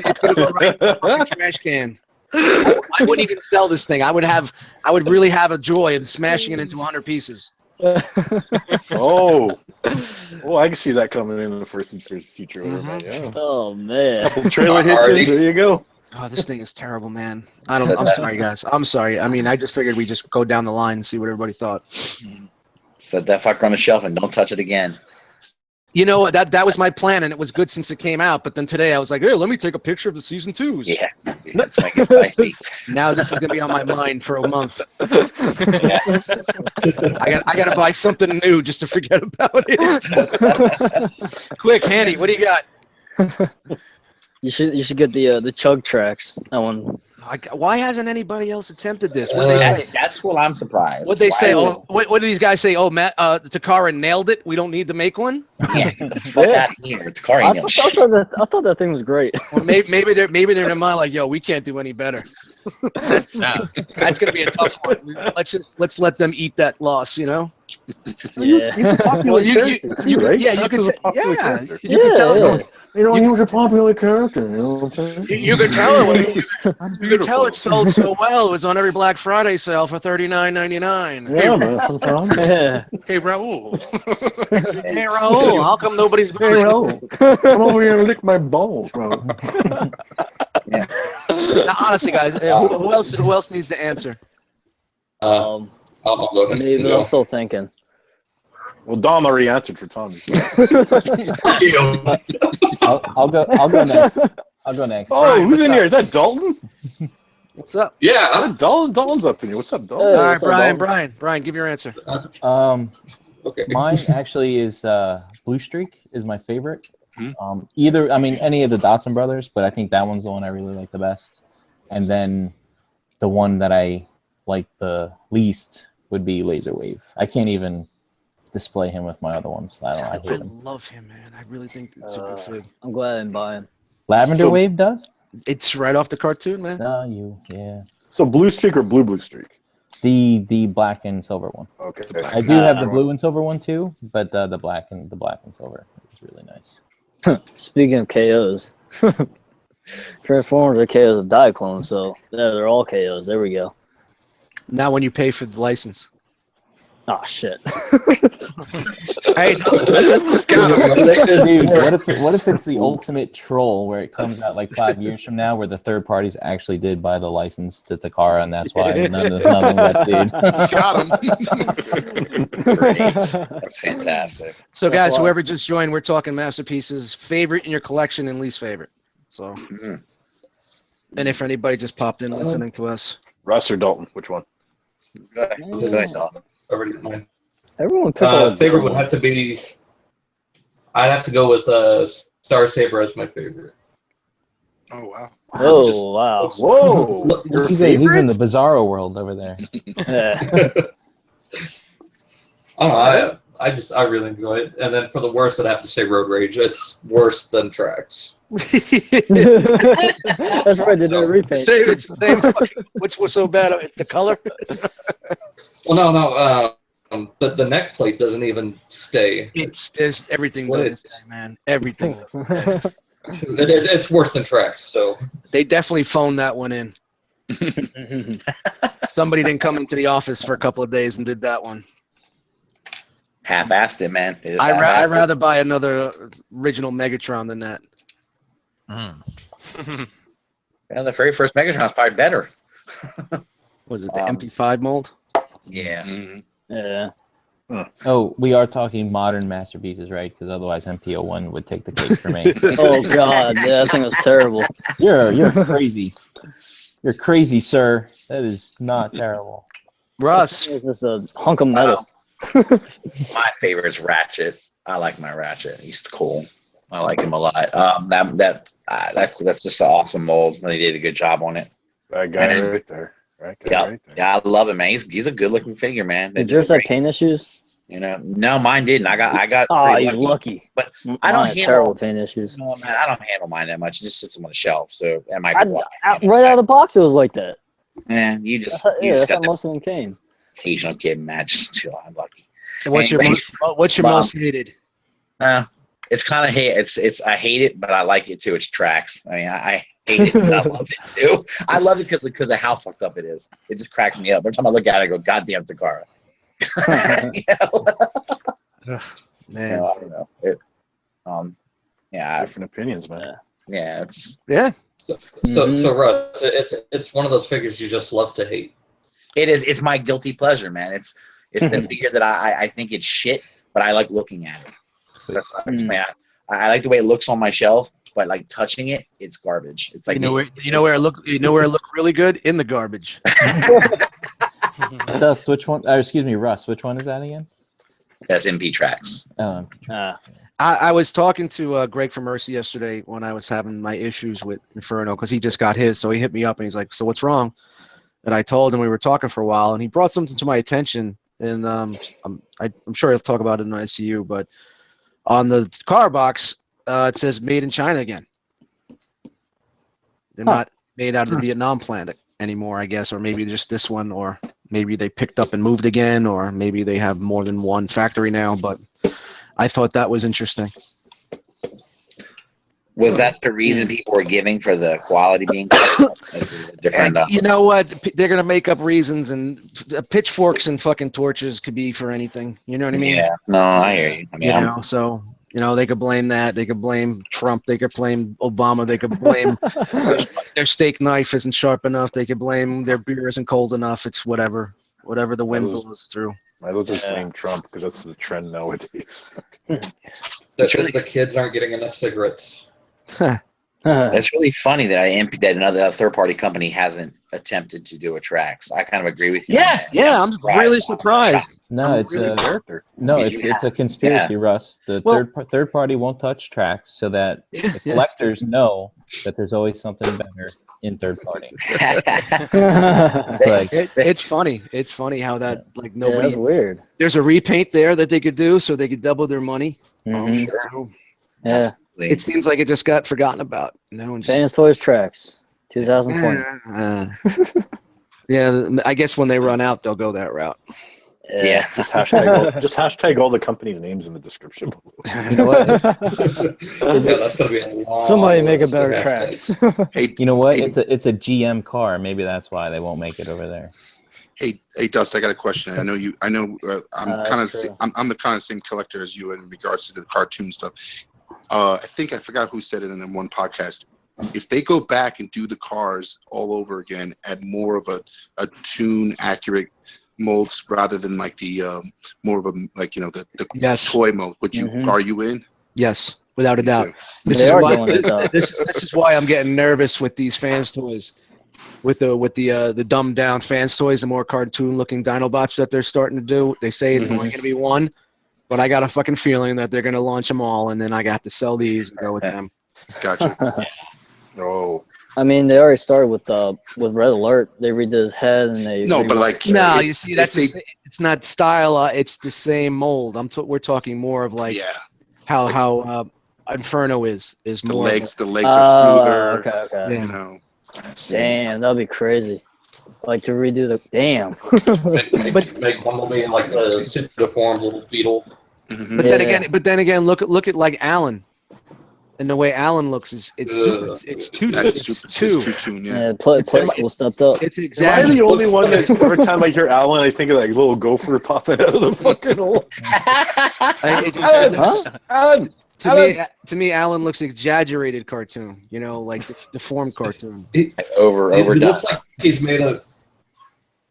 It's gonna go right in the fucking trash can. I wouldn't even sell this thing. I would really have a joy of smashing it into 100 pieces.
Oh, I can see that coming in the first future. Yeah.
Oh man.
Couple trailer hits. There you go.
Oh, this thing is terrible, man. I'm sorry, guys. I'm sorry. I mean, I just figured we'd just go down the line and see what everybody thought.
Set that fucker on the shelf and don't touch it again.
You know, that was my plan, and it was good since it came out. But then today I was like, hey, let me take a picture of the season 2s.
Yeah, let's make it spicy.
Now this is going to be on my mind for a month. I got to buy something new just to forget about it. Quick, Handy, what do you got?
You should get the Chug Tracks. That one.
Why hasn't anybody else attempted this? What they say?
That's what I'm surprised.
What they say? Oh, what do these guys say? Oh, Matt, Takara nailed it. We don't need to make one.
Yeah, fuck out here. It's Takara.
I thought that thing was great.
Well, maybe they're in their mind like, yo, we can't do any better. That's gonna be a tough one. Let's let them eat that loss, you know.
He's a popular character, too, right?
Yeah, you
Tracks
could.
is a popular character.
You could tell.
You know, he was a popular character. You know what I'm saying?
You could tell it. You could tell it sold so well. It was on every Black Friday sale for $39.99.
Yeah, man. Sometimes.
Yeah.
Hey, Raul.
Hey Raul, how come nobody's
Hey, Raul, come over here and lick my balls, bro.
Now, honestly, guys, who else needs to answer?
I'll go ahead.
Me, but I'm still thinking.
Well, Dom already answered for Tommy.
I'll go next. I'll go next.
Oh,
Brian,
who's
what's
in
up?
here? Is that Dalton?
What's up?
Yeah.
Is that Dalton? Dalton's up in here. What's up, Dalton?
Hey,
All right,
what's up,
Brian, give your answer.
Okay.
Mine actually is Blue Streak is my favorite.
Hmm.
Any of the Dotson brothers, but I think that one's the one I really like the best. And then the one that I like the least would be Laser Wave. I can't even display him with my other ones. I hate him.
love him, man. I really think it's a good fig.
I'm glad I didn't buy him.
Lavender Wave does?
It's right off the cartoon, man.
No, yeah.
So Blue Streak or Blue Streak?
The black and silver one.
Okay.
I do have the blue and silver one too, but the black and silver is really nice.
Speaking of KOs, Transformers are KOs of Diaclone, so yeah, they're all KOs. There we go.
Now when you pay for the license.
Oh shit.
Hey,
Dude, what if it's the ultimate troll where it comes out like 5 years from now where the third parties actually did buy the license to Takara and that's why none of them got sued.
Got him.
Great. That's fantastic.
so
That's
guys,
why-
whoever just joined, we're talking masterpieces, favorite in your collection and least favorite. So,
Mhm.
and if anybody just popped in listening to us,
Russ or Dalton? Which one?
Go ahead, Dalton.
Already mine.
Everyone picked all the
Favorite
good
would have
ones.
to be. I'd have to go with Star Saber as my favorite.
Oh, wow.
Oh
Just-
wow.
Whoa!
Look,
He's in the Bizarro world over there.
Yeah.
I don't know. I really enjoy it. And then for the worst, I'd have to say Road Rage. It's worse than Tracks.
That's right. They did a repaint.
which was so bad? The color?
Well, no. The neck plate doesn't even stay.
There's everything doesn't stay, man. Everything.
It's worse than Tracks. So
They definitely phoned that one in. Somebody didn't come into the office for a couple of days and did that one.
Half-assed it, man. It is
I'd
half-assed it.
rather buy another original Megatron than that.
Yeah, the very first Megatron is probably better.
Was it the MP5 mold?
Yeah.
Mhm.
Yeah.
Oh, we are talking modern masterpieces, right? Because otherwise MPO1 would take the cake for me.
Oh god, yeah, that thing was terrible.
You're crazy. You're crazy, sir. That is not terrible.
Russ.
It was just a hunk of metal.
My favorite is Ratchet. I like my Ratchet. He's cool. I like him a lot. That's just an awesome mold. They did a good job on it.
That guy
And-
right there. Right guy
Yeah,
right there.
yeah, I love him, man. He's a good looking figure, man.
Did yours have paint issues?
You know, no, mine didn't. I got.
Oh,
pretty
you're lucky.
But
Mine
I don't
had
handle-
terrible paint issues.
No, man, I don't handle mine that much. It just sits on the shelf. So that might
I,
be why.
right out of the box, it was like that.
Man, you just
That's how,
you
yeah,
just
that's how
got the
most of them came.
occasional kid match. Too, I'm lucky.
What's your most hated?
It's kind of hate. It's I hate it, but I like it too. It's Tracks. I mean, I hate it, but I love it too. I love it because of how fucked up it is. It just cracks me up. Every time I look at it, I go, "God damn, Takara." You know?
Man.
You know, I don't know. Yeah,
Different opinions, man.
yeah. It's
Yeah.
So
Mhm.
Russ, it's one of those figures you just love to hate.
it is. It's my guilty pleasure, man. It's the figure that I think it's shit, but I like looking at it. That's man. I like the way it looks on my shelf, but like touching it, it's garbage. It's like
you know where it look really good in the garbage.
Russ, which one? Excuse me, Russ. Which one is that again?
That's MP Tracks.
I was talking to Greg from Mercy yesterday when I was having my issues with Inferno because he just got his, so he hit me up and he's like, "So what's wrong?" And I told him we were talking for a while, and he brought something to my attention, and I'm sure he'll talk about it in ICU, but on the car box it says "Made in China" again. They're not made out of the Vietnam plant anymore, I guess, or maybe just this one, or maybe they picked up and moved again, or maybe they have more than one factory now, but I thought that was interesting.
Was that the reason people were giving for the quality being different?
You know what? They're gonna make up reasons, and pitchforks and fucking torches could be for anything. You know what I mean?
Yeah. No, I hear you. I mean,
You know, so they could blame that. They could blame Trump. They could blame Obama. They could blame their steak knife isn't sharp enough. They could blame their beer isn't cold enough. It's whatever the wind blows through.
I will just blame Trump because that's the trend nowadays.
The kids aren't getting enough cigarettes.
It's really funny that another third-party company hasn't attempted to do a Trax. I kind of agree with you.
Yeah, I'm really surprised.
No, it's a conspiracy, Russ. The third party won't touch Trax so that the collectors know that there's always something better in third party.
It's funny. It's funny how that nobody.
That's weird.
There's a repaint there that they could do so they could double their money.
Mm-hmm.
So,
yeah.
It seems like it just got forgotten about.
Fans Toys Trax, 2020.
Yeah, I guess when they run out, they'll go that route.
Yeah.
Just hashtag all the company's names in the description.
You know what?
That's gonna be a long
Somebody make a
list of
better
hashtags.
Trax.
Hey, you know what? It's a GM car. Maybe that's why they won't make it over there.
Hey, Dust, I got a question. I'm the kind of same collector as you in regards to the cartoon stuff. I think I forgot who said it in one podcast. If they go back and do the cars all over again, add more of a tune accurate molds rather than the more of a the toy mode, are you in?
Yes, without a doubt.
Too.
This is why I'm getting nervous with these fans toys. With the dumbed down fans toys, the more cartoon looking Dinobots that they're starting to do. They say it's only going to be one, but I got a fucking feeling that they're going to launch them all, and then I got to sell these and go with them.
Gotcha.
Oh.
I mean, they already started with Red Alert. They redid his head, and they
you see, it's not style. It's the same mold. We're talking more of how Inferno is
the
more.
Legs are smoother.
Okay.
Yeah.
You know.
Damn, that'd be crazy. To redo the
make Bumblebee like the super deformed little beetle.
Mm-hmm.
But then again, look at Alan, and the way Alan looks it's too
tuned.
Yeah, play school stepped up.
It's
exactly. Am I the only one that every time I hear Alan, I think of that little gopher popping out of the fucking hole? Alan.
To me, Alan looks exaggerated cartoon. Like deformed cartoon.
Overdone.
He looks like he's made of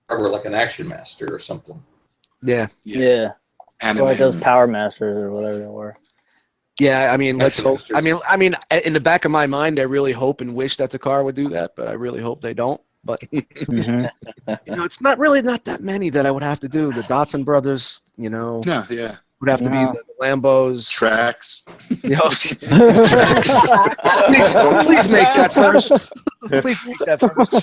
like an Action Master or something.
Yeah.
Or like those Power Masters or whatever they were.
Yeah, I mean, let's hope. I mean, in the back of my mind, I really hope and wish that the car would do that, but I really hope they don't. But it's not that many that I would have to do. The Dotson brothers,
Yeah.
Would have to be the Lambos.
Tracks.
Please make that first. Please make that first.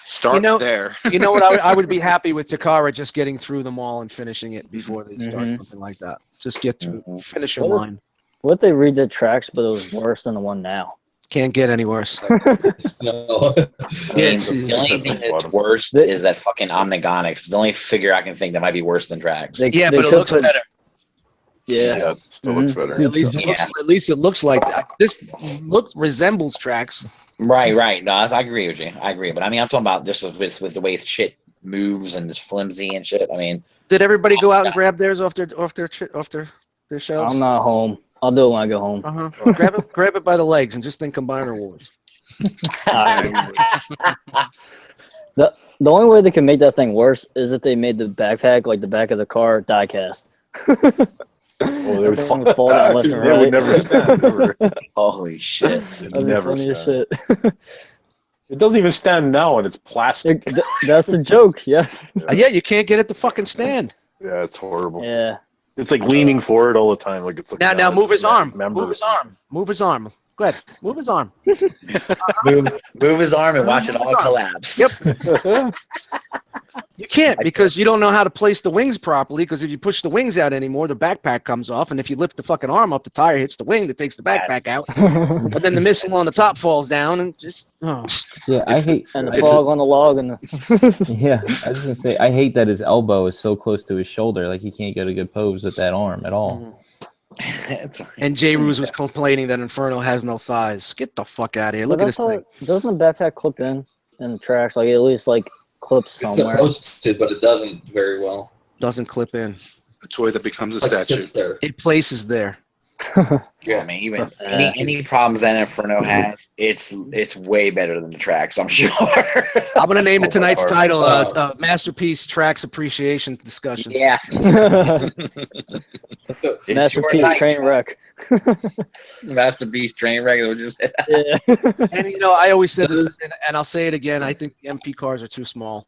Start there.
You know what? I would be happy with Takara just getting through them all and finishing it before they start something like that. Just get to finish your line.
What if they redid Tracks, but it was worse than the one now?
Can't get any worse.
The only thing that's worse is that fucking Omnigonics. It's the only figure I can think that might be worse than Trax.
But it looks better.
Yeah, it still looks better.
At least it looks like that. This resembles Trax.
Right. No, I agree with you. But I mean, I'm talking about just with the way shit moves and it's flimsy and shit. I mean,
did everybody go out and grab theirs off their shelves?
I'm not home. I'll do it when I go home.
Grab it by the legs and just think Combiner Wars.
The only way they can make that thing worse is if they made the backpack like the back of the car die cast.
Well, they would fall down left and right. They would never stand. Ever.
Holy shit!
Never stand. It doesn't even stand now, and it's plastic.
That's the joke. Yes.
Yeah, you can't get it to fucking stand.
Yeah, it's horrible.
Yeah.
It's like leaning forward all the time, like it's like
now move his arm. Move his arm. Move his arm. Go ahead. Move his arm.
move his arm and watch it all collapse.
Yep. You can't because you don't know how to place the wings properly. Because if you push the wings out anymore, the backpack comes off, and if you lift the fucking arm up, the tire hits the wing that takes the backpack out, and then the missile on the top falls down, and just
I hate
and the fog on the log and the
yeah. I was gonna say I hate that his elbow is so close to his shoulder, like he can't get a good pose with that arm at all.
And J. Ruse was complaining that Inferno has no thighs. Get the fuck out of here. Look at this thing.
Doesn't the backpack clip in the tracks? Like, at least, like, clips
It's
somewhere.
supposed to, but it doesn't very well.
Doesn't clip in.
A toy that becomes a
Like,
statue.
sits there.
It places there.
Yeah, I mean, even any problems that Inferno has, it's way better than the tracks, I'm sure.
I'm going to name it tonight's title, Masterpiece Tracks Appreciation Discussion.
Yeah.
Masterpiece train wreck.
Masterpiece train wreck. Just
Yeah.
And, you know, I always said this, and I'll say it again, I think the MP cars are too small.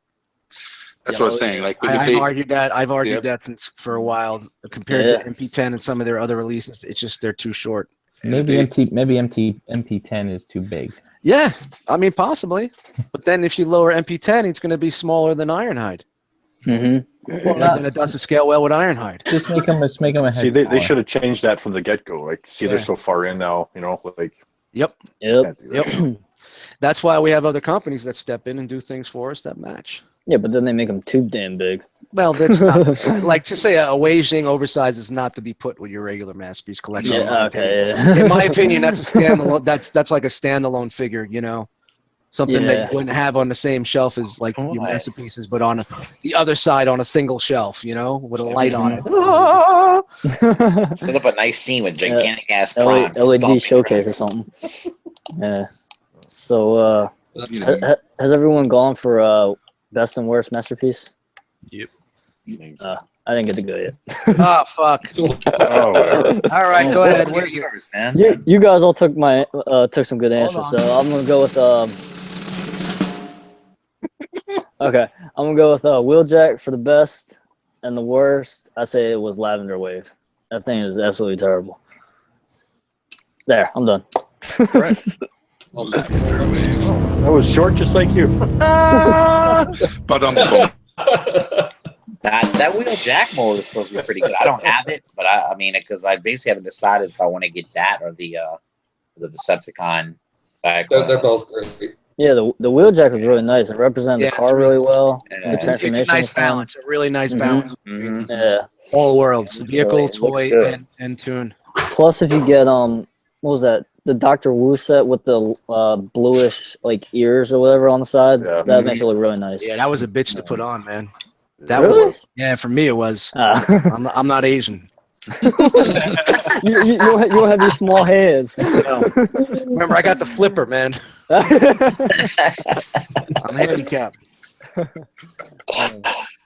That's what I was saying. Like, but if
I've
they,
argued that. I've argued
Yep.
that since for a while. Compared to MP10 and some of their other releases, it's just they're too short.
Maybe MP10 is too big.
Yeah, I mean possibly. But then if you lower MP10, it's going to be smaller than Ironhide.
Mm-hmm.
And then it doesn't scale well with Ironhide.
Just make them a head.
See, they
smaller.
should have changed that from the get-go. Like, see,
Yeah.
they're so far in now, you know, like,
Yep.
can't do that.
Yep. That's why we have other companies that step in and do things for us that match.
Yeah, but then they make them too damn big.
Well, that's not like to say a Weijing oversized is not to be put with your regular masterpiece collection.
Yeah, okay. Yeah.
In my opinion, that's a standalone. That's like a standalone figure. You know, something that you wouldn't have on the same shelf as like your masterpieces, but on the other side on a single shelf. You know, with a light on it. Ah!
set up a nice scene with gigantic ass primes.
LED showcase or something. Yeah. So,
you know,
has everyone gone for best and worst masterpiece?
Yep.
I didn't get to go yet.
Oh fuck!
Oh, whatever.
All right, go ahead.
What's
Where's
yours, man?
You guys all took took some good answers, so I'm gonna go with okay, I'm gonna go with Wheeljack for the best, and the worst I say it was Lavender Wave. That thing is absolutely terrible. There, I'm done.
Right. That was short, just like you.
but
That wheel jack mold is supposed to be pretty good. I don't have it, but I mean, because I basically haven't decided if I want to get that or the Decepticon back.
They're both great.
Yeah, the Wheeljack was really nice. It represented the car really well.
Yeah.
The
it's
transformation
a nice
was fun.
balance. A really nice balance.
Mhm.
Yeah.
All worlds: vehicle,
It looks
toy,
good.
and tune.
Plus, if you get what was that? The Dr. Wu set with the bluish like ears or whatever on the side.
Yeah.
That makes it look really nice.
Yeah, that was a bitch to put on, man. That
Really?
was for me. It was. I'm not Asian.
you don't have your small hands.
No. Remember, I got the flipper, man. I'm handicapped.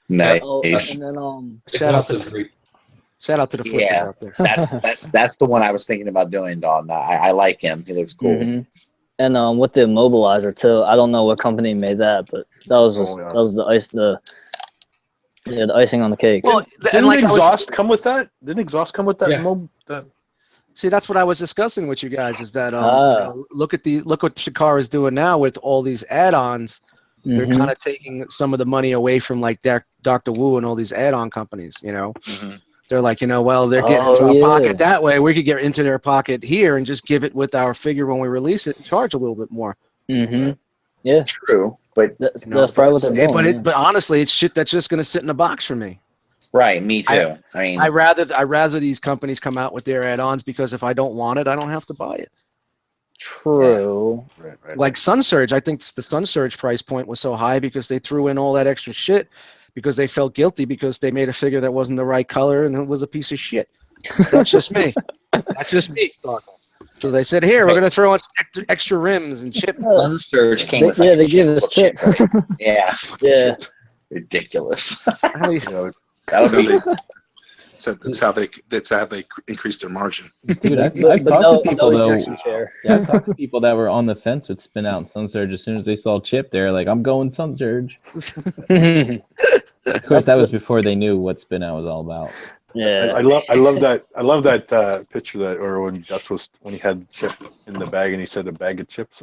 Nice.
Oh, and then
Shout out to the flippers
Yeah,
out there.
that's the one I was thinking about doing, Don. I like him. He looks cool.
Mhm. And with the immobilizer too. I don't know what company made that, but that was just that was the icing on the cake.
Well,
Didn't exhaust come with that? Didn't exhaust come with that?
Yeah.
See, that's what I was discussing with you guys. Is that you know, look what Shikara's doing now with all these add-ons. They're kind of taking some of the money away from like Dr. Wu and all these add-on companies. You know, they're like, you know, well, they're getting into our pocket that way. We could get into their pocket here and just give it with our figure when we release it and charge a little bit more.
Yeah,
true, but
that's probably what they're doing.
But honestly, it's shit that's just going to sit in a box for me.
right, me too. I mean,
I rather these companies come out with their add-ons because if I don't want it, I don't have to buy it.
True.
Right.
Like Sun Surge, I think the Sun Surge price point was so high because they threw in all that extra shit because they felt guilty because they made a figure that wasn't the right color and it was a piece of shit. That's just me. That's just me. So they said, here, we're going to throw in extra rims and chips.
Sun Surge came with
they gave us chip.
Yeah.
Yeah.
Ridiculous.
That's how they increase their margin.
Dude, I've talked to people though.
Chair.
Yeah, I've talked to people that were on the fence with Spin Out and Sun Surge. As soon as they saw Chip, they're like, "I'm going Sun Surge." Of course, that was before they knew what Spin Out was all about.
Yeah,
I love that picture that, or when that's was when he had Chip in the bag and he said a bag of chips.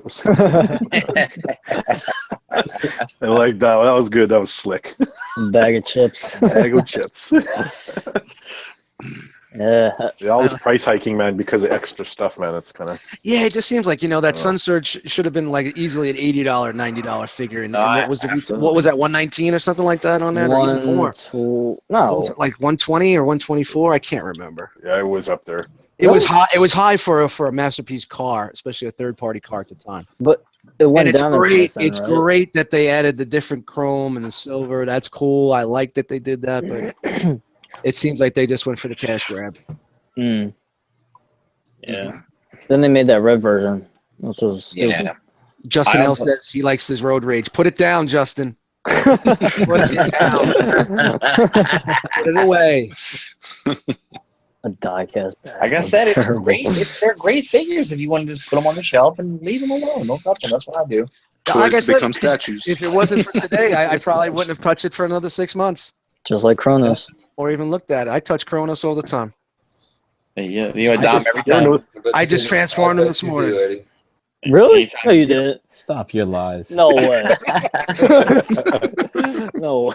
I like that. That was good. That was slick.
bag of chips.
Bag of chips.
Yeah.
They're always price hiking, man, because of extra stuff, man. It's kind of.
Yeah, it just seems like that
Oh.
Sun Surge should have been like easily an $80, $90 figure, and
No,
what was the
absolutely.
what was that 119 or something like that on there? Or even more.
1, 2,
What was
no.
it, like 120 or 124? I can't remember.
Yeah, it was up there.
It was high. It was high for a masterpiece car, especially a third-party car at the time.
But it went
And it's
down in
great.
price then,
It's
right?
great that they added the different chrome and the silver. That's cool. I like that they did that, but it seems like they just went for the cash grab.
Mm.
Yeah.
Then they made that red version, which was stupid.
Yeah.
Justin
I
L
also-
says he likes his road rage. Put it down, Justin. Put it down. Put it away.
A die-cast bag.
Like I
was
said, it's
terrible.
great. They're great figures if you want to just put them on the shelf and leave them alone. Don't touch them. That's what I do.
Like I
Toys
said,
become statues.
If it wasn't for today, I probably wouldn't have touched it for another 6 months
Just like Kronos.
or even looked at it. I touch Kronos all the time.
Yeah, you
I
Dom
just-
every
You
time.
know,
I just transformed him this morning.
Really?
Anytime.
No, you didn't.
Stop your lies.
No way. No.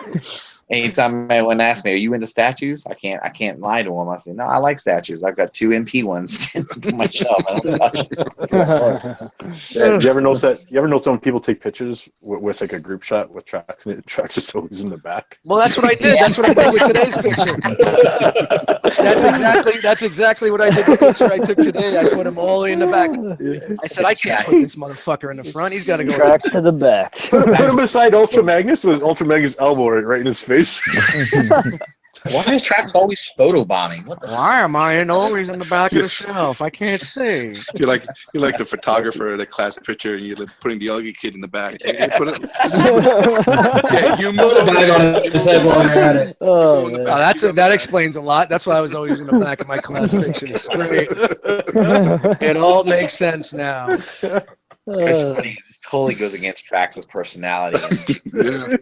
Anytime anyone asks me, "Are you into statues?" I can't lie to them. I say, "No, I like statues. I've got 2 MP ones on my shelf. I don't touch them."
Yeah, you ever notice that? You ever notice when people take pictures with like a group shot with tracks, and tracks is always in the back?
Well, that's what I did. That's what I did with today's picture. That's exactly what I did with the picture I took today. I put him all the way in the back. I said, I can't put this motherfucker in the front. He's got to go.
Tracks to the back.
Put him beside Ultra Magnus with Ultra Magnus' elbow right in his face.
Why is Trax always photobombing? What the?
Why am I always in the back of the shelf? I can't see.
You're like the photographer at a class picture, and you're like putting the ugly kid in the back. You put it, yeah, you move it.
Oh,
in the
man.
back.
That explains a lot. That's why I was always in the back of my class pictures. Great. It all makes sense now.
It's funny. It totally goes against Trax's personality.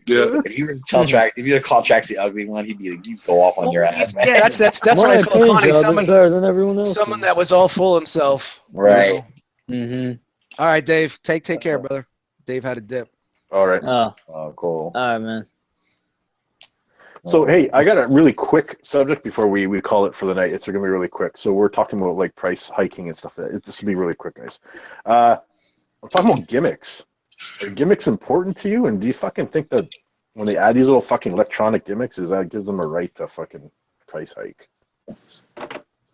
Yeah.
If you were to tell Trax, if you were to call Trax the ugly one, he'd be like, "You go off on your ass, man."
Yeah, that's what
My
I felt
paint
funny.
job is
Someone
better than everyone else.
that was all full of himself.
Right.
Mm-hmm.
All right, Dave. Take care, brother. Dave had a dip.
All right.
Oh,
Oh, cool.
all right, man.
So hey, I got a really quick subject before we call it for the night. It's gonna be really quick. So we're talking about like price hiking and stuff. This will be really quick, guys. I'm talking about gimmicks. Are gimmicks important to you? And do you fucking think that when they add these little fucking electronic gimmicks, is that gives them a right to fucking price hike?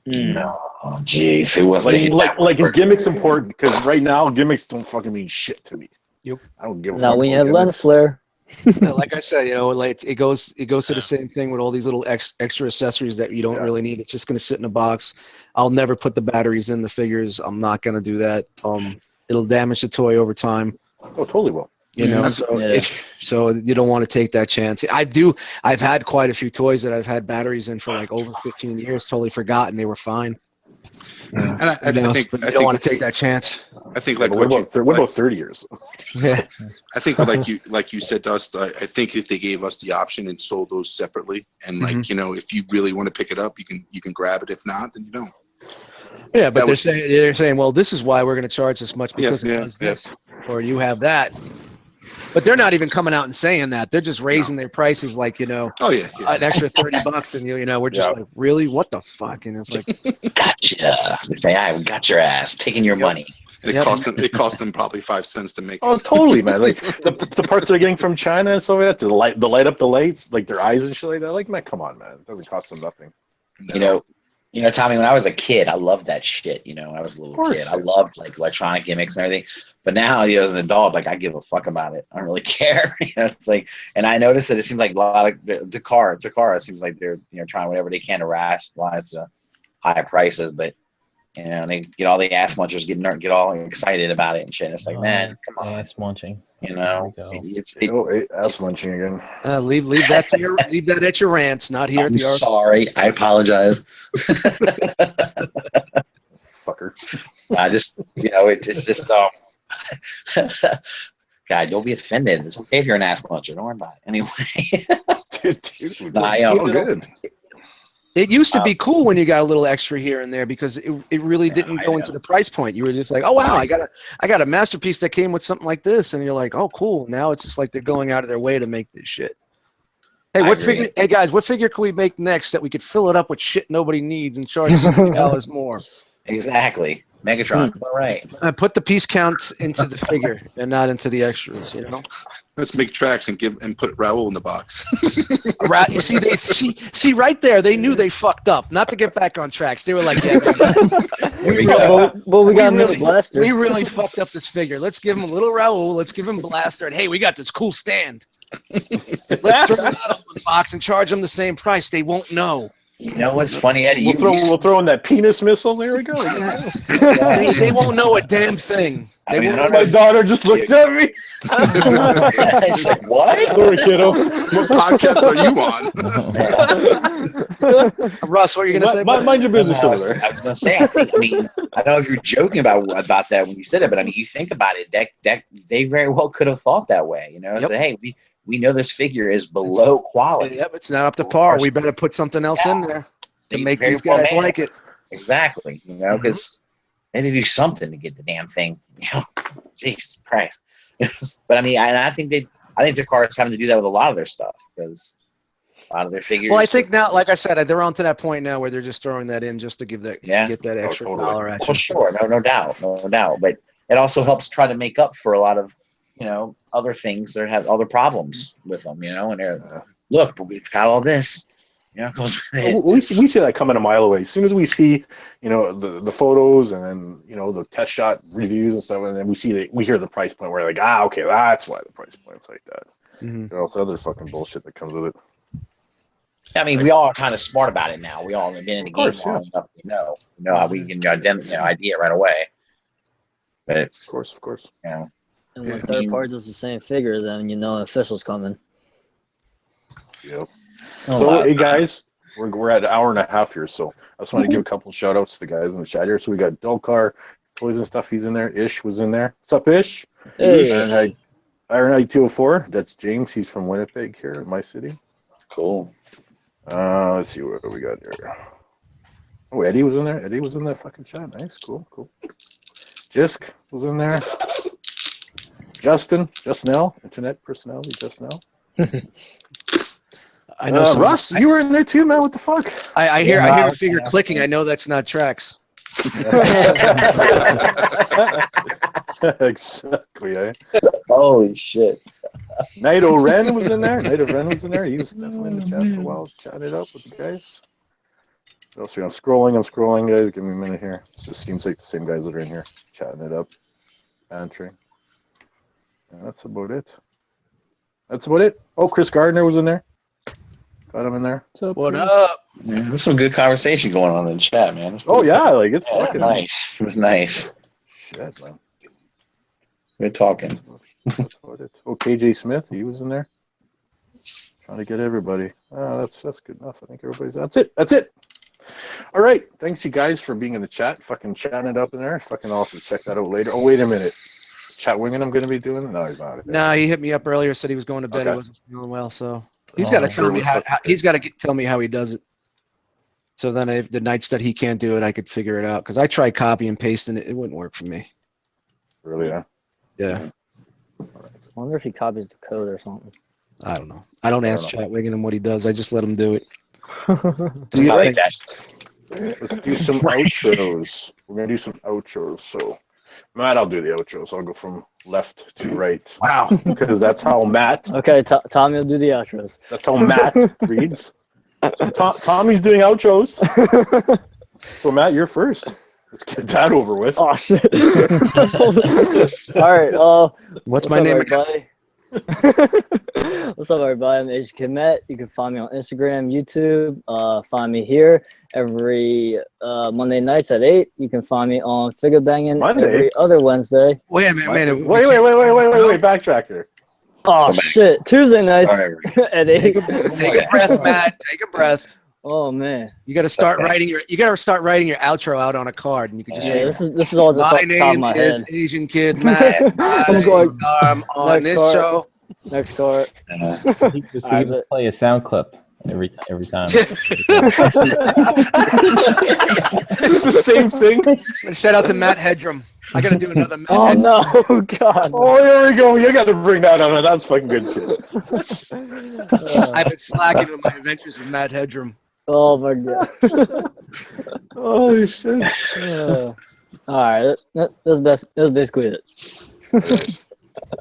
No, jeez, who was
Like is gimmicks important? Because right now gimmicks don't fucking mean shit to me.
Yep.
I don't give a
Now
fuck
when you
about
have lens
gimmicks.
flare.
Yeah, like I said, like it goes to the same thing with all these little extra accessories that you don't really need. It's just going to sit in a box. I'll never put the batteries in the figures. I'm not going to do that. It'll damage the toy over time.
Oh, totally will.
You know,
Yeah.
so you don't want to take that chance. I've had quite a few toys that I've had batteries in for like over 15 years. Totally forgotten they were fine.
And I think
But you don't want to take that chance.
I think like
What about 30 years?
Yeah.
I think like you said, Dust. I think if they gave us the option and sold those separately, and like if you really want to pick it up, you can grab it. If not, then you don't.
Yeah, but
That
they're saying, well, this is why we're going to charge this much because it
Yeah,
does this, or you have that. But they're not even coming out and saying that. They're just raising their prices, like
Oh yeah.
an extra $30, and we're just like, really, what the fuck? And it's like,
Gotcha. They say, "I got your ass, taking your money."
And it cost them probably 5 cents to make.
Oh, totally, man. Like the parts they're getting from China and stuff like that, to light up the lights, like their eyes and shit like that. Like, man, come on, man. It doesn't cost them nothing.
You know, Tommy, when I was a kid, I loved that shit. When I was a little kid, I loved like electronic gimmicks and everything. But now, as an adult, like I give a fuck about it. I don't really care. It's like, and I noticed that it seems like a lot of Takara seems like they're trying whatever they can to rationalize the high prices, but they get all the ass munchers get all excited about it and shit. It's like, man, come on,
Ass munching.
Ass munching again.
leave that at your rants, not here at
I'm
the
sorry. I apologize.
Fucker.
I just, it's just, God, you'll be offended. It's okay if you're an ass muncher. Don't worry about it. Anyway.
Dude,
good.
It used to be cool when you got a little extra here and there because it really didn't go into the price point. You were just like, oh wow, I got a masterpiece that came with something like this, and you're like, oh cool. Now it's just like they're going out of their way to make this shit. Hey,
I
what
agree.
figure? Hey guys, what figure can we make next that we could fill it up with shit nobody needs and charge $60 more?
Exactly. Megatron. All right.
Put the piece counts into the figure and not into the extras. You know.
Let's make tracks and put Raul in the box.
You see, see right there. They knew they fucked up. Not to get back on tracks. They were like, "Yeah,
we go.
Well, we got a mini blaster.
We really fucked up this figure. Let's give him a little Raul. Let's give him blaster. And hey, we got this cool stand. Let's throw that up in the box and charge them the same price. They won't know.
You know what's funny, Eddie?
We'll throw in that penis missile. There we go.
They won't know a damn thing.
I mean,
My daughter just looked at me.
She's like, what?
Sorry, kiddo.
What podcast are you on?
Russ, what are you gonna say?
Mind your business over there.
I was gonna say. I don't know if you're joking about that when you said it, but I mean, you think about it. That they very well could have thought that way. You know, say, hey, we know this figure is below quality.
Yep, it's not up to par. We better put something else in there to make these guys like it.
Exactly. You know, because they had to do something to get the damn thing. You know, Jesus Christ. But I mean, I think Takara's having to do that with a lot of their stuff because a lot of their figures.
Well, I think now, like I said, they're on to that point now where they're just throwing that in just to give that, get that extra dollar at you.
Well, sure, no doubt. But it also helps try to make up for a lot of, other things that have other problems with them. And they're look, it's got all this. Goes with it.
We see that coming a mile away. As soon as we see, the photos and then the test shot reviews and stuff, and then we hear the price point. We're like, okay, that's why the price point's like that. All this other fucking bullshit that comes with it.
I mean, we all are kind of smart about it now. We all have been in the game long enough. We know how we can ID it right away. But
of course.
And when third party does the same figure, then an official's coming.
Yep. So, hey guys, we're at an hour and a half here, so I just want to give a couple of shout outs to the guys in the chat here. So we got Dolcar, Toys and Stuff, he's in there. Ish was in there. What's up, Ish?
Hey.
Iron Knight 204, that's James. He's from Winnipeg here in my city.
Cool.
Let's see what we got here. Oh, Eddie was in there. Eddie was in that fucking chat. Nice, cool. Jisk was in there. Justnell, internet personality, Justnell.
I know.
Russ, you were in there too, man. What the fuck?
I hear a figure clicking. I know that's not tracks.
Exactly.
Holy shit.
Naito Ren was in there. He was definitely in the chat for a while, chatting it up with the guys. What else? I'm scrolling, guys. Give me a minute here. It just seems like the same guys that are in here, chatting it up, bantering. And that's about it. Oh, Chris Gardner was in there. Got him in there.
What up?
Man, there's some good conversation going on in the chat, man.
Oh yeah, like it's fucking
nice. It was nice.
Shit, man.
Good talking.
That's about it. Oh, KJ Smith, he was in there. Trying to get everybody. That's good enough. I think everybody's. That's it. All right. Thanks, you guys, for being in the chat. Fucking chatting it up in there. Fucking I'll have to check that out later. Oh, wait a minute. Chat winging I'm going to be doing? No, he's not.
No, he hit me up earlier. Said he was going to bed. He wasn't feeling well, so he's got to tell me tell me how he does it. So then, if the nights that he can't do it, I could figure it out. Because I tried copy and pasting it, it wouldn't work for me.
Really?
Yeah.
I wonder if he copies the code or something.
I don't know. I don't ask Chat Wiggin him what he does. I just let him do it.
Let's do some outros. We're gonna do some outros. So, Matt, I'll do the outros. I'll go from left to right.
Wow.
Because that's how Matt.
Okay, Tommy will do the outros.
That's how Matt reads. So Tommy's doing outros. So Matt, you're first. Let's get that over with.
Oh shit! All right.
What's my name,
everybody? What's up, everybody? I'm HK Met. You can find me on Instagram, YouTube. Find me here every Monday nights at 8. You can find me on Figure Banging every other Wednesday.
Wait a minute.
Wait. Backtrack there.
Oh shit! Tuesday nights at 8.
Take a breath, Matt. Take a breath.
Oh man!
You got to start writing your outro out on a card, and you can just.
Yeah, this is all just off the top of my head.
Asian Kid Matt.
I'm going
on this show.
Next card.
He just play a sound clip every time.
It's the same thing.
Shout out to Matt Hedrum. I got to do another.
Oh no, God!
Oh, here we go. You got to bring that on. That's fucking good shit.
I've been slacking with my adventures with Matt Hedrum.
Oh my God!
Oh shit.
All right, that's basically it.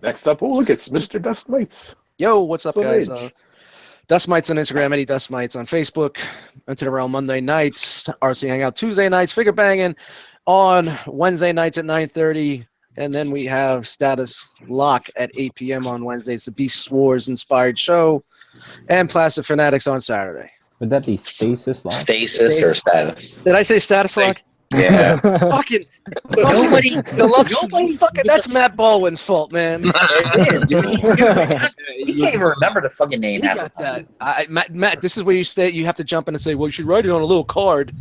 Next up, oh look, it's Mr. Dust Mites.
Yo, what's up,
Full
guys?
age.
Dust Mites on Instagram, Eddie Dust Mites on Facebook. Into the Realm Monday nights, R.O.C Hangout Tuesday nights, Figure Banging on Wednesday nights at 9:30, and then we have Status Lock at 8 p.m. on Wednesday. It's the Beast Wars inspired show, and Plastic Fanatics on Saturday.
Would that be stasis lock?
Stasis or status?
Did I say Status Lock?
Yeah.
Fucking that's Matt Baldwin's fault, man.
It is, dude. He can't even remember the fucking name.
He
half
got
the time.
that. Matt, this is where you stay. You have to jump in and say, "Well, you should write it on a little card."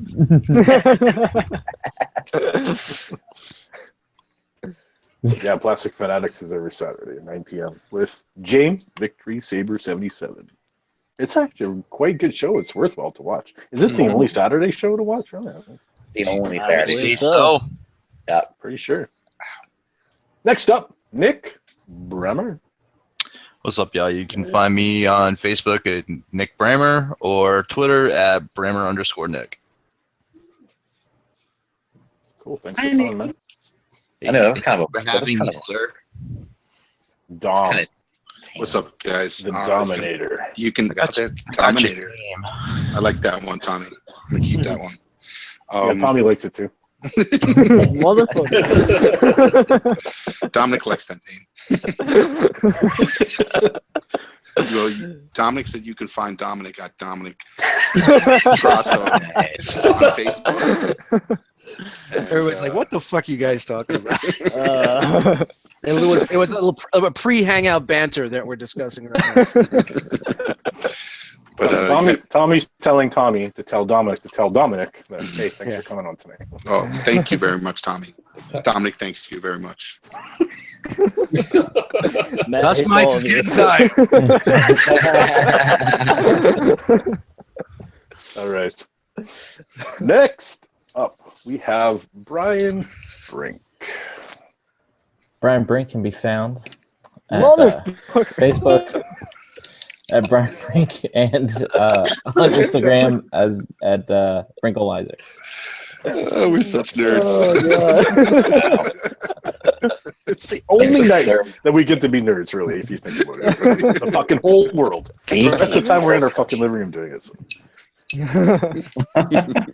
Yeah, Plastic Fanatics is every Saturday at 9 p.m. with James Victory Saber 77. It's actually a quite good show. It's worthwhile to watch. Is it the only Saturday show to watch? Really?
The only
I
Saturday.
believe
So,
Yeah.
Pretty sure. Next up, Nick Bremer.
what's up, y'all? You can find me on Facebook at Nick Brammer or Twitter at Brammer_Nick.
Cool. Thanks for coming, man.
I know, that's kind of
For
a... That's
having
kind
me,
of
sir.
Dom,
kind of
What's up, guys?
the Dominator.
You can
Gotcha.
Dominator.
Name.
I like that one, Tommy. I'm gonna keep that one.
Yeah, Tommy likes it too.
Motherfucker!
Dominic likes that name. Dominic said you can find Dominic at Dominic Grasso
nice.
on Facebook. And,
Everyone's like, "What the fuck are you guys talking about?" It was a little pre-hangout banter that we're discussing right now.
But
Tommy's telling Tommy to tell Dominic that, hey, thanks for coming on tonight.
oh, thank you very much, Tommy. Dominic, thanks to you very much.
Matt
Dust
hates
Mites
all
is
of you.
getting tired.
All right. Next up, we have Brian Brink.
Brian Brink can be found at
Motherfucker!
Facebook at Brian Brink and on Instagram as at Brinkleizer.
Oh, we're such nerds.
Oh, God.
It's the only night that we get to be nerds, really, if you think about it. The fucking whole world. The rest of the time, we're in our fucking living room doing it. So.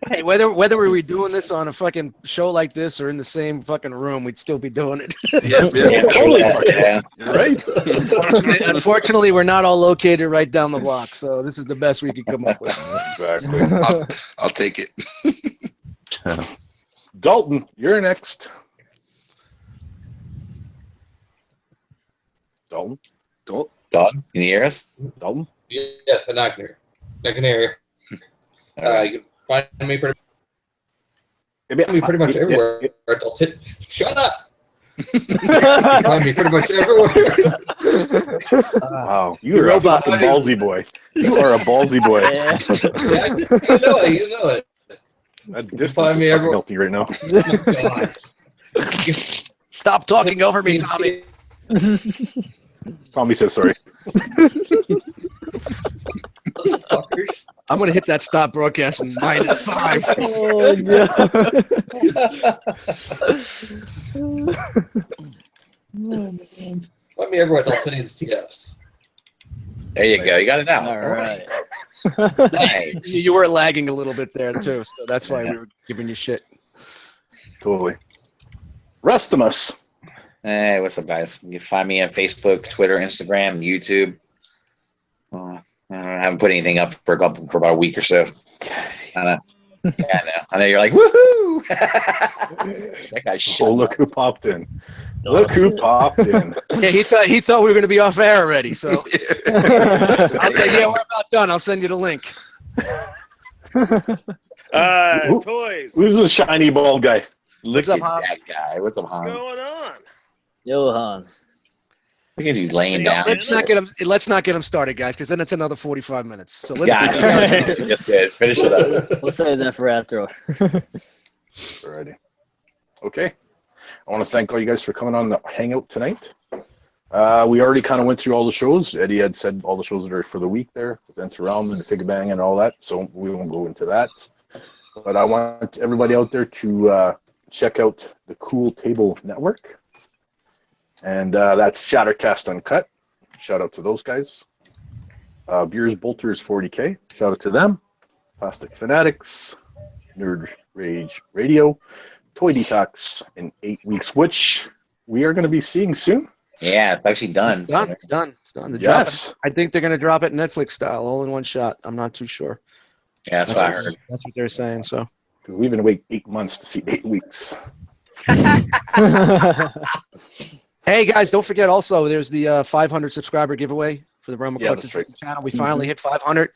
Hey, whether we were doing this on a fucking show like this or in the same fucking room, we'd still be doing it.
Yeah.
Totally
Yeah.
right.
Unfortunately, we're not all located right down the block, so this is the best we could come up with.
Exactly.
I'll take it.
Dalton, you're next. Dalton?
Dog, can you hear us?
Dalton?
Yes, I can hear. I can hear you. You can find me pretty much everywhere. Shut up! You can find me pretty much everywhere.
Wow, you are a fucking ballsy boy. You are a ballsy boy.
Yeah, you know it.
That distance
Find
is
me
fucking
everywhere.
helping you right now.
Oh, God.
Stop talking over me, Tommy.
Tommy says sorry.
Motherfuckers.
I'm gonna hit that stop broadcast in -5.
Oh,
Find me everywhere at Daltonian's TFs.
There you go. You got it now.
All right.
Nice.
You were lagging a little bit there too, so that's why we were giving you shit.
Totally. Rustimus.
Hey, what's up, guys? You can find me on Facebook, Twitter, Instagram, YouTube. I haven't put anything up for about a week or so. I know. Yeah, I know. You're like, woohoo! That guy's shut
Oh, look who popped in. Look who popped in.
Yeah, he thought we were gonna be off air already. So I'll say, yeah, we're about done. I'll send you the link.
Toys.
Who's the shiny bald guy?
Look
What's up,
at
Hans?
that guy. What's up,
What's
Hans?
going on?
Yo, Hans.
Look at you laying down.
Let's not get him started, guys, because then it's another 45 minutes. So let's
Yeah, that's good. Finish it up.
We'll save that for after.
Alrighty. Okay. I want to thank all you guys for coming on the Hangout tonight. We already kind of went through all the shows. Eddie had said all the shows that are for the week there, with Enter Realm and the Figure Bang and all that, so we won't go into that. But I want everybody out there to check out the Cool Table Network. And that's Shattercast Uncut. Shout out to those guys. Beers Bolters 40K. Shout out to them. Plastic Fanatics. Nerd Rage Radio. Toy Detox in 8 weeks, which we are going to be seeing soon.
Yeah, it's actually done.
It's done. They're
Yes.
I think they're going to drop it Netflix style, all in one shot. I'm not too sure.
Yeah, that's what I heard.
That's what they're saying. So
we've been waiting 8 months to see 8 weeks.
Hey guys, don't forget also there's the 500 subscriber giveaway for the Roma Collectors
right.
channel. We finally hit 500.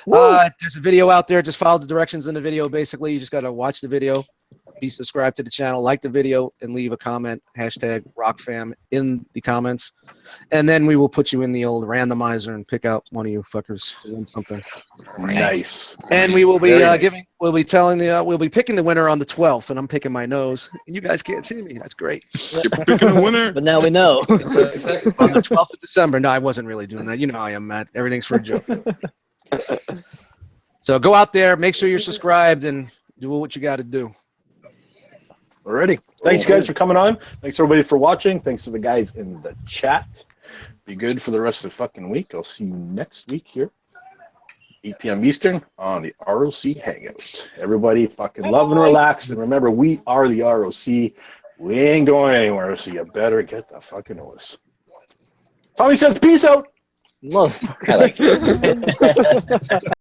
There's a video out there. Just follow the directions in the video. Basically, you just got to watch the video, be subscribed to the channel, like the video, and leave a comment, #RockFam in the comments. And then we will put you in the old randomizer and pick out one of you fuckers to win something.
Nice.
And we will be
Very nice.
we'll be picking the winner on the 12th, and I'm picking my nose. And you guys can't see me. That's great.
You're picking the winner.
But now we know.
On the 12th of December. No, I wasn't really doing that. You know how I am, Matt. Everything's for a joke. So go out there, make sure you're subscribed, and do what you got to do.
Alrighty. Thanks, guys, for coming on. Thanks, everybody, for watching. Thanks to the guys in the chat. Be good for the rest of the fucking week. I'll see you next week here, 8 p.m. Eastern, on the R.O.C Hangout. Everybody fucking love and relax. And remember, we are the R.O.C. We ain't going anywhere, so you better get the fucking notice. Tommy says, peace out.
Motherfucker.
I like it.